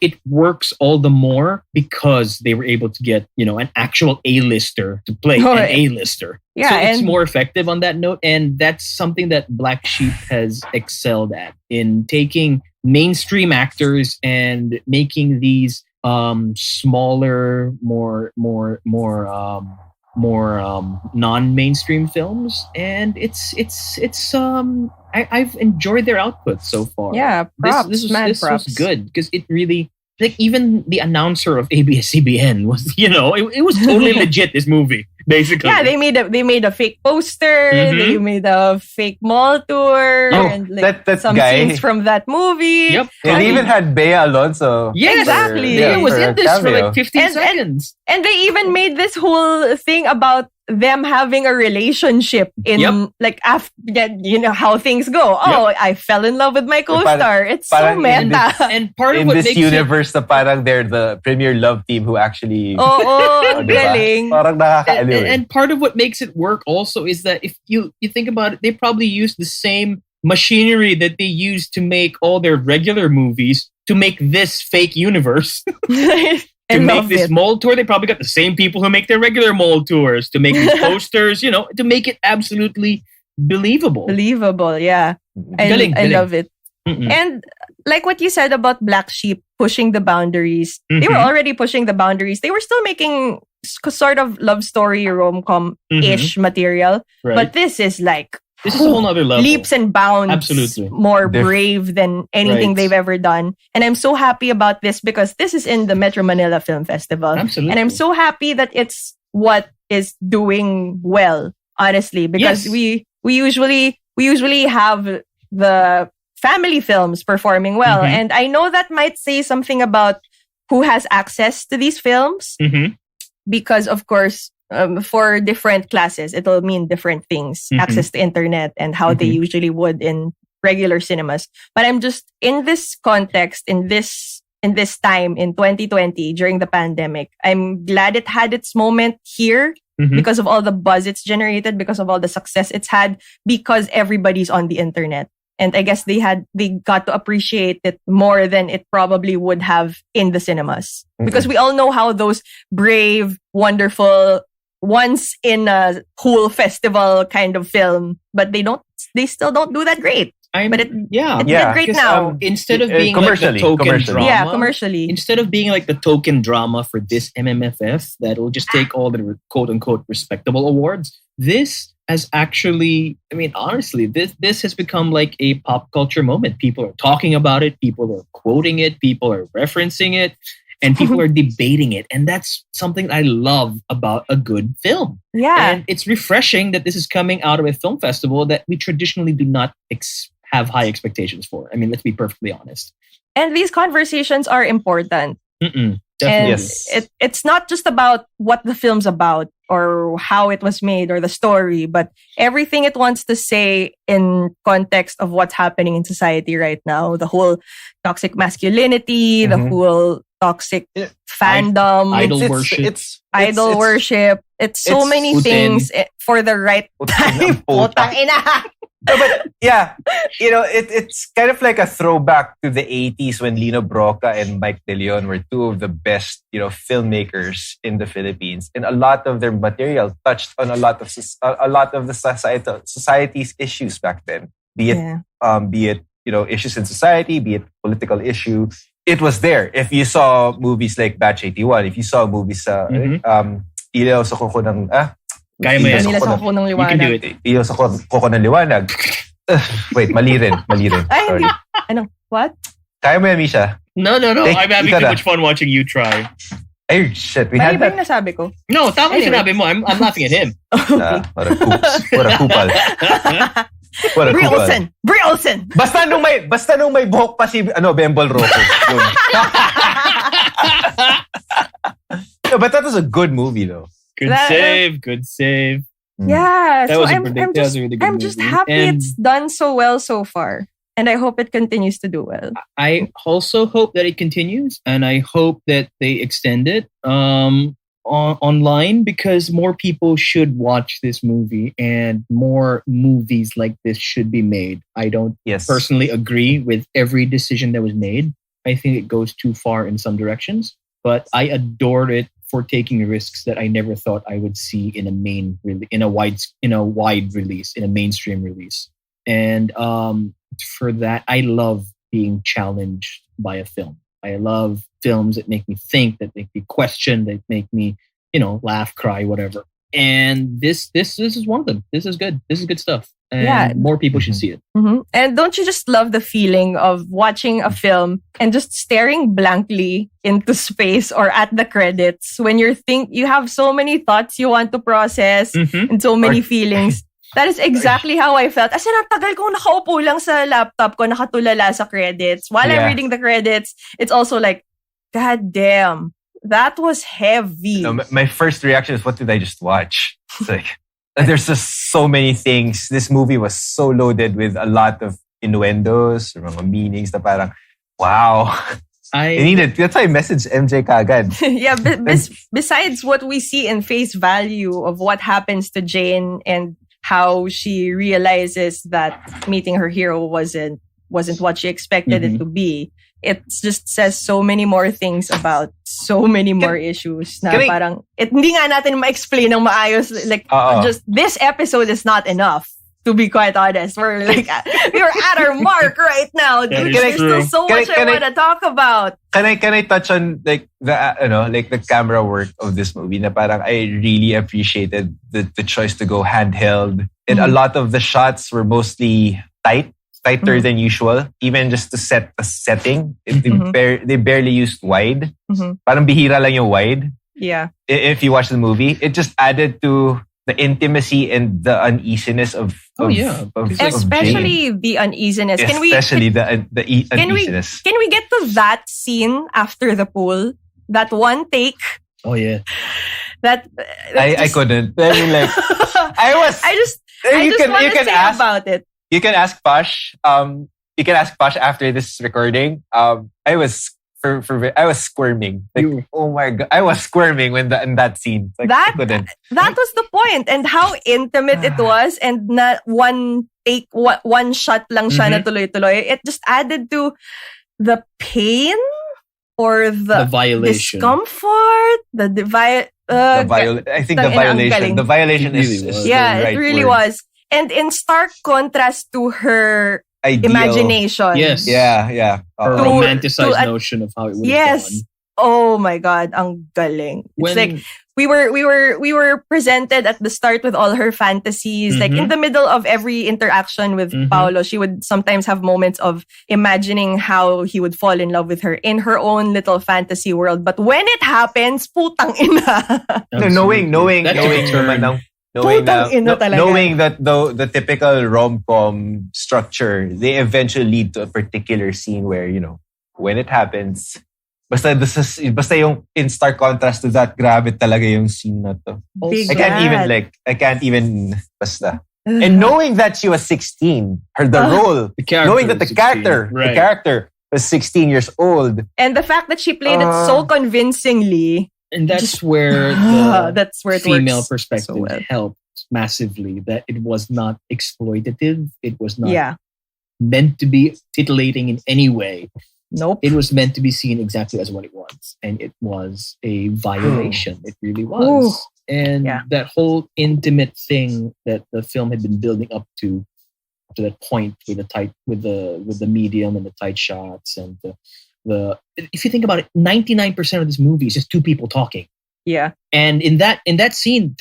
It works all the more because they were able to get, an actual A-lister to play an A-lister. Yeah, so it's more effective on that note. And that's something that Black Sheep has excelled at, in taking mainstream actors and making these smaller, more non-mainstream films. And I've enjoyed their output so far. Yeah, props, this props. was good because it really, like, even the announcer of ABS-CBN was, it was totally legit, this movie, basically. Yeah, they made a fake poster, they made a fake mall tour, and some scenes from that movie. Yep. And they even had Bea Alonso. Yeah, exactly. It was in this for like 15 seconds. And they even made this whole thing about them having a relationship in like after, how things go. Oh, I fell in love with my co-star. It's so meta. And part of in what this makes universe, parang they're the premier love team who actually. Ang galing. Parang nakakaaliw. And part of what makes it work also is that if you think about it, they probably use the same machinery that they use to make all their regular movies to make this fake universe. To make this mall tour, they probably got the same people who make their regular mall tours to make these posters, to make it absolutely believable. Believable, yeah. I love it. Mm-mm. And like what you said about Black Sheep pushing the boundaries, they were already pushing the boundaries. They were still making sort of love story rom-com-ish material. Right. But this is like... This is a whole other level. Leaps and bounds. Absolutely. More brave than anything they've ever done. And I'm so happy about this because this is in the Metro Manila Film Festival. Absolutely. And I'm so happy that it's what is doing well, honestly. Because we usually have the family films performing well. And I know that might say something about who has access to these films. Because, of course, for different classes, it'll mean different things. Access to internet and how they usually would in regular cinemas. But I'm just in this context, in this time in 2020 during the pandemic, I'm glad it had its moment here because of all the buzz it's generated, because of all the success it's had, because everybody's on the internet. And I guess they got to appreciate it more than it probably would have in the cinemas. Because we all know how those brave, wonderful, once in a cool festival kind of film, but they still don't do that great. But it did great now. Instead of being like the token drama. Yeah, commercially. Instead of being like the token drama for this MMFF that will just take all the quote-unquote respectable awards, this has actually, honestly, this has become like a pop culture moment. People are talking about it. People are quoting it. People are referencing it. And people are debating it. And that's something I love about a good film. Yeah. And it's refreshing that this is coming out of a film festival that we traditionally do not have high expectations for. Let's be perfectly honest. And these conversations are important. Definitely. And it's not just about what the film's about or how it was made or the story, but everything it wants to say in context of what's happening in society right now. The whole toxic masculinity, the whole toxic fandom, idol worship. It's so many things for the right time. But yeah, it's kind of like a throwback to the 80s when Lino Broca and Mike De Leon were two of the best, filmmakers in the Philippines, and a lot of their material touched on a lot of the society's issues back then. Be it issues in society, be it political issue. It was there. If you saw movies like Batch 81, if you saw movies Ilaw sa Kuko ng Kaya mo yan. You can do it. Ilaw sa Kuko ng Liwanag. Wait, mali rin. Ay, hindi. Ano? What? Kaya mo yan, Misha? No. I'm having too much fun watching you try. Ay, shit. We had that. Mali ba yung nasabi ko? No, tama yung sinabi mo. I'm laughing at him. What a kupal. What a kupal. Brie Olsen. Basta nung may buhok pa si Bembol Rocco. No, but that was a good movie though. Good save. Yeah, that so was a really good I'm movie. just happy it's done so well so far. And I hope it continues to do well. I also hope that it continues, and I hope that they extend it. online because more people should watch this movie and more movies like this should be made. I don't personally agree with every decision that was made. I think it goes too far in some directions, but I adored it for taking risks that I never thought I would see in a wide release, in a mainstream release. And for that, I love being challenged by a film. I love films that make me think, that make me question, that make me, laugh, cry, whatever. And this is one of them. This is good. This is good stuff. And more people should see it. Mm-hmm. And don't you just love the feeling of watching a film and just staring blankly into space or at the credits when you have so many thoughts you want to process and so many feelings. That is exactly how I felt. As in, ang tagal kong nakaupo lang sa laptop ko, nakatulala sa credits. While I'm reading the credits, it's also like, God damn, that was heavy. No, my first reaction is, what did I just watch? It's like, there's just so many things. This movie was so loaded with a lot of innuendos, mga meanings na parang, wow. I needed. That's why I messaged MJ kagad. Yeah, besides what we see in face value of what happens to Jane and how she realizes that meeting her hero wasn't what she expected it to be. It just says so many more things about so many more issues na parang hindi nga natin ma-explain ng maayos. Like, just this episode is not enough, to be quite honest. We're at our mark right now. Dude, there's still so much I want to talk about. Can I touch on the camera work of this movie? Na parang I really appreciated the choice to go handheld, and a lot of the shots were mostly tighter than usual, even just to set the setting. They barely used wide. Parang bihira lang yung wide. Yeah. If you watch the movie, it just added to the intimacy and the uneasiness of especially the uneasiness. Can we uneasiness? Can we get to that scene after the pool? That one take. Oh yeah. I couldn't. I mean, like I just want to say about it. You can ask Posh. You can ask Posh after this recording. I was squirming. Like, oh my god, I was squirming in that scene. Like, I couldn't. That was the point, and how intimate it was, and not one take, one shot lang siya na tuloy-tuloy. It just added to the pain or the violation, discomfort, I think the violation. The violation is it really was. And in stark contrast to her imagination. Yes. Yeah. Her romanticized notion of how it would have gone. Oh my God, ang galing. It's like we were presented at the start with all her fantasies. Like in the middle of every interaction with Paulo, she would sometimes have moments of imagining how he would fall in love with her in her own little fantasy world. But when it happens, putang ina. Knowing that the typical rom-com structure, they eventually lead to a particular scene where, when it happens, basta yung in stark contrast to that, grabe talaga yung scene na to. I can't even basta. And knowing that she was 16, knowing that the character was 16 years old. And the fact that she played it so convincingly. And that's where the female works perspective helped massively. That it was not exploitative. It was not meant to be titillating in any way. Nope. It was meant to be seen exactly as what it was. And it was a violation. It really was. And that whole intimate thing that the film had been building up to that point with the medium and the tight shots and if you think about it, 99% of this movie is just two people talking. Yeah. And in that scene,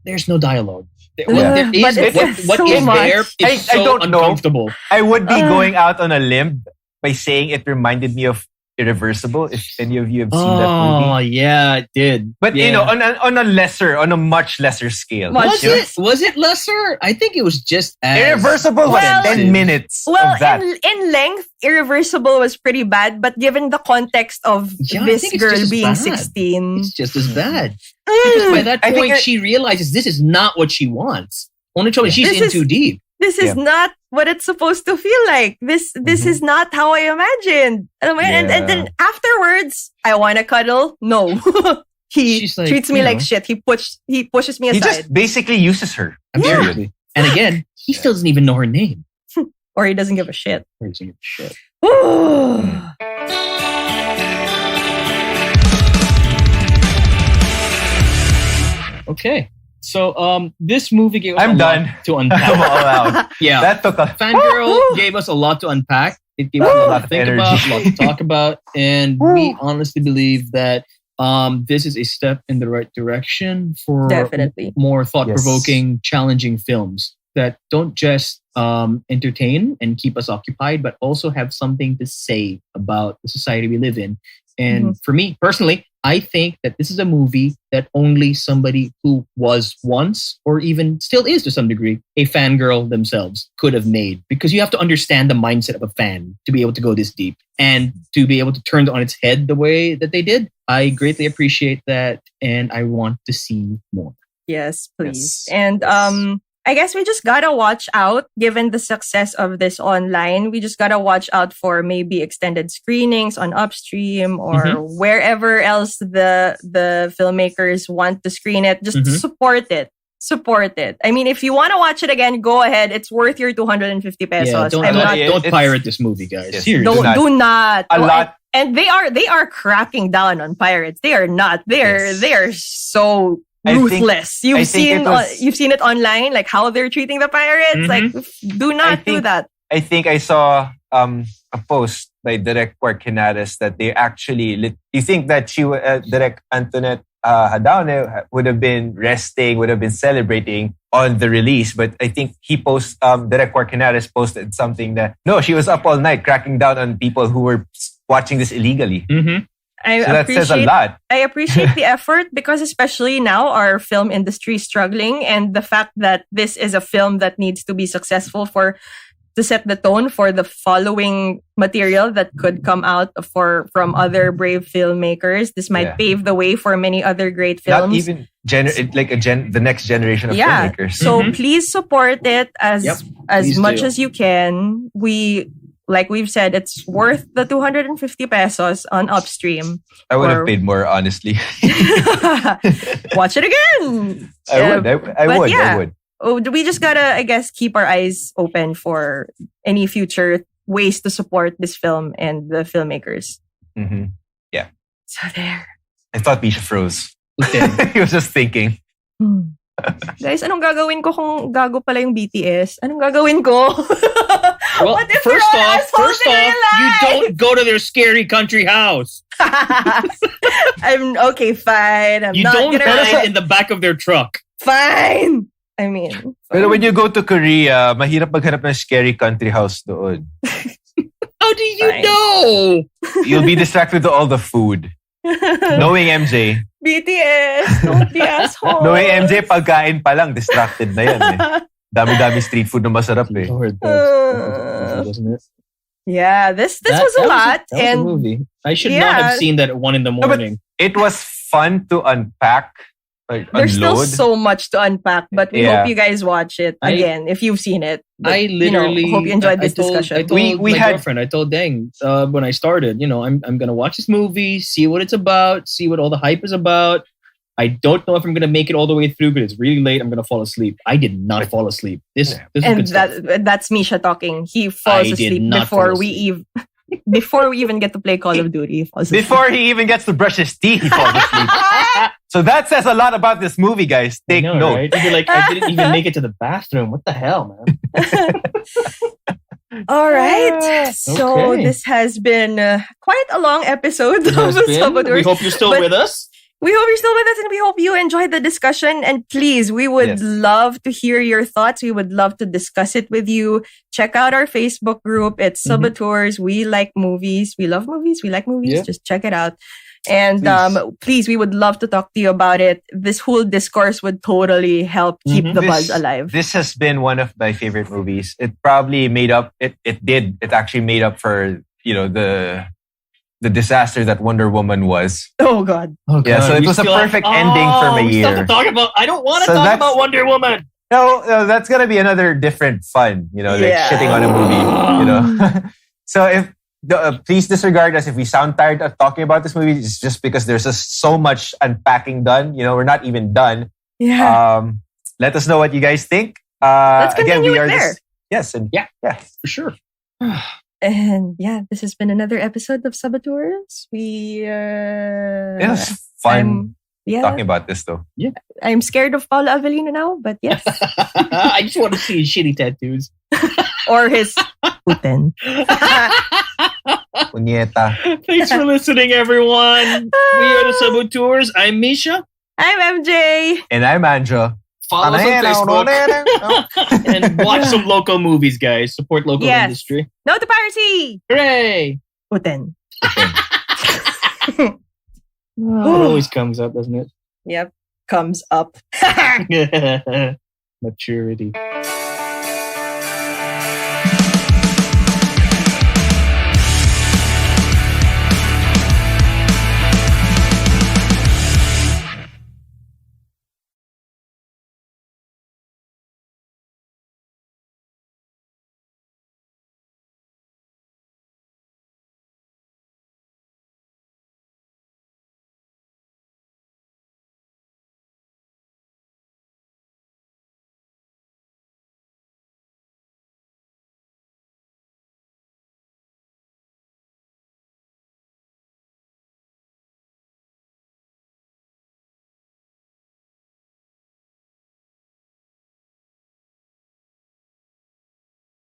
there's no dialogue. What is there is so uncomfortable. I would be going out on a limb by saying it reminded me of Irreversible, if any of you have seen that movie. Oh, yeah, it did. But, on a much lesser scale. Was it lesser? I think it was just as... Irreversible was 10 minutes of that. In length, Irreversible was pretty bad, but given the context of this girl being 16... It's just as bad. Because by that point, she realizes this is not what she wants. Only trouble, she's in too deep. This is not what it's supposed to feel like. This is not how I imagined. And then afterwards, I want to cuddle. No. he She's like, treats me you like know. shit. He pushes me He aside. just basically uses her. Absolutely. And again, he still doesn't even know her name. Or he doesn't give a shit. Or he's like, shit. Okay. So this movie gave us I'm a done. lot to I'm unpack. all out. Yeah. That took a Fangirl gave us a lot to unpack. It gave us a lot to think energy. about, a lot to talk about. And we honestly believe that this is a step in the right direction for Definitely. more thought-provoking, challenging films that don't just entertain and keep us occupied, but also have something to say about the society we live in. And for me, personally, I think that this is a movie that only somebody who was once, or even still is to some degree, a fangirl themselves could have made. Because you have to understand the mindset of a fan to be able to go this deep and to be able to turn it on its head the way that they did. I greatly appreciate that, and I want to see more. Yes, please. Yes. And I guess we just gotta watch out, given the success of this online. We just gotta watch out for maybe extended screenings on Upstream or wherever else the filmmakers want to screen it. Just support it. Support it. I mean, if you want to watch it again, go ahead. It's worth your 250 pesos. Yeah, don't pirate this movie, guys. Yes. Seriously. Do not. A lot. And they are cracking down on pirates. They are not. They are so ruthless. You've seen it online, like how they're treating the pirates. Like, do not do that. I think I saw a post by Direct Quirkinaris that they actually. You think that Direct Antoinette Jadaone would have been resting, would have been celebrating on the release, but I think Direct Quirkinaris posted something that no, she was up all night cracking down on people who were watching this illegally. That says a lot. I appreciate the effort because especially now our film industry is struggling, and the fact that this is a film that needs to be successful to set the tone for the following material that could come out from other brave filmmakers. This might pave the way for many other great films. Not even the next generation of filmmakers. So please support it as much do. as you can. Like we've said, it's worth the 250 pesos on Upstream. I would have paid more, honestly. Watch it again. I would. Oh, we just gotta, I guess, keep our eyes open for any future ways to support this film and the filmmakers. Yeah. So there. I thought Misha froze. He was just thinking. Guys, anong gagawin ko kung gago pala yung BTS? Anong gagawin ko? Well, What if first we're all off, assholes in real you life? don't go to their scary country house. I'm okay, fine. You don't hide in the back of their truck. Fine. I mean. Pero when you go to Korea, mahirap maghanap ng scary country house doon. How do you know? You'll be distracted to all the food. Knowing MJ. BTS, don't be asshole. Knowing MJ, pagkain pa lang, distracted na yan eh. Dami-dami street food na masarap eh. Lord, doesn't it? Yeah, this was a lot. That was a movie. I should not have seen that at 1 a.m. It was fun to unpack. There's still unload. so much to unpack, but we hope you guys watch it again if you've seen it. But, I literally hope you enjoyed this discussion. I told my girlfriend, I told Dang when I started, I'm gonna watch this movie, see what it's about, see what all the hype is about. I don't know if I'm gonna make it all the way through, but it's really late. I'm gonna fall asleep. I did not fall asleep. This is good stuff. That's Misha talking. He falls asleep before we even get to play Call of Duty. He falls asleep. Before he even gets to brush his teeth, he falls asleep. So that says a lot about this movie, guys. Take note. Right? You'd be like, I didn't even make it to the bathroom. What the hell, man? All right. So this has been quite a long episode of Sub-Auteurs. We hope you're still with us. We hope you're still with us, and we hope you enjoyed the discussion. And please, we would love to hear your thoughts. We would love to discuss it with you. Check out our Facebook group. It's Sub-Auteurs. We like movies. We love movies. We like movies. Yeah. Just check it out. And please, we would love to talk to you about it. This whole discourse would totally help keep the buzz alive. This has been one of my favorite movies. It probably made up. It actually made up for the disaster that Wonder Woman was. Oh God. Yeah, so it was a perfect ending for my year. I don't want to talk about Wonder Woman. No, that's gonna be another different fun. Like shitting on a movie. So please disregard us if we sound tired of talking about this movie. It's just because there's just so much unpacking done. We're not even done. Yeah. Let us know what you guys think. Let's continue it there. Yes, and yeah, for sure. And yeah, this has been another episode of Sub-Auteurs. It was fun talking about this, though. Yeah, I'm scared of Paulo Avelino now, but yes. I just want to see his shitty tattoos. Or his putin. Puñeta. Thanks for listening, everyone. We are the Sub-Auteurs. I'm Misha. I'm MJ. And I'm Andrew. Follow us on Facebook. And watch some local movies, guys. Support local industry. No to piracy. Hooray. Putin. It always comes up, doesn't it? Yep. Comes up. Maturity.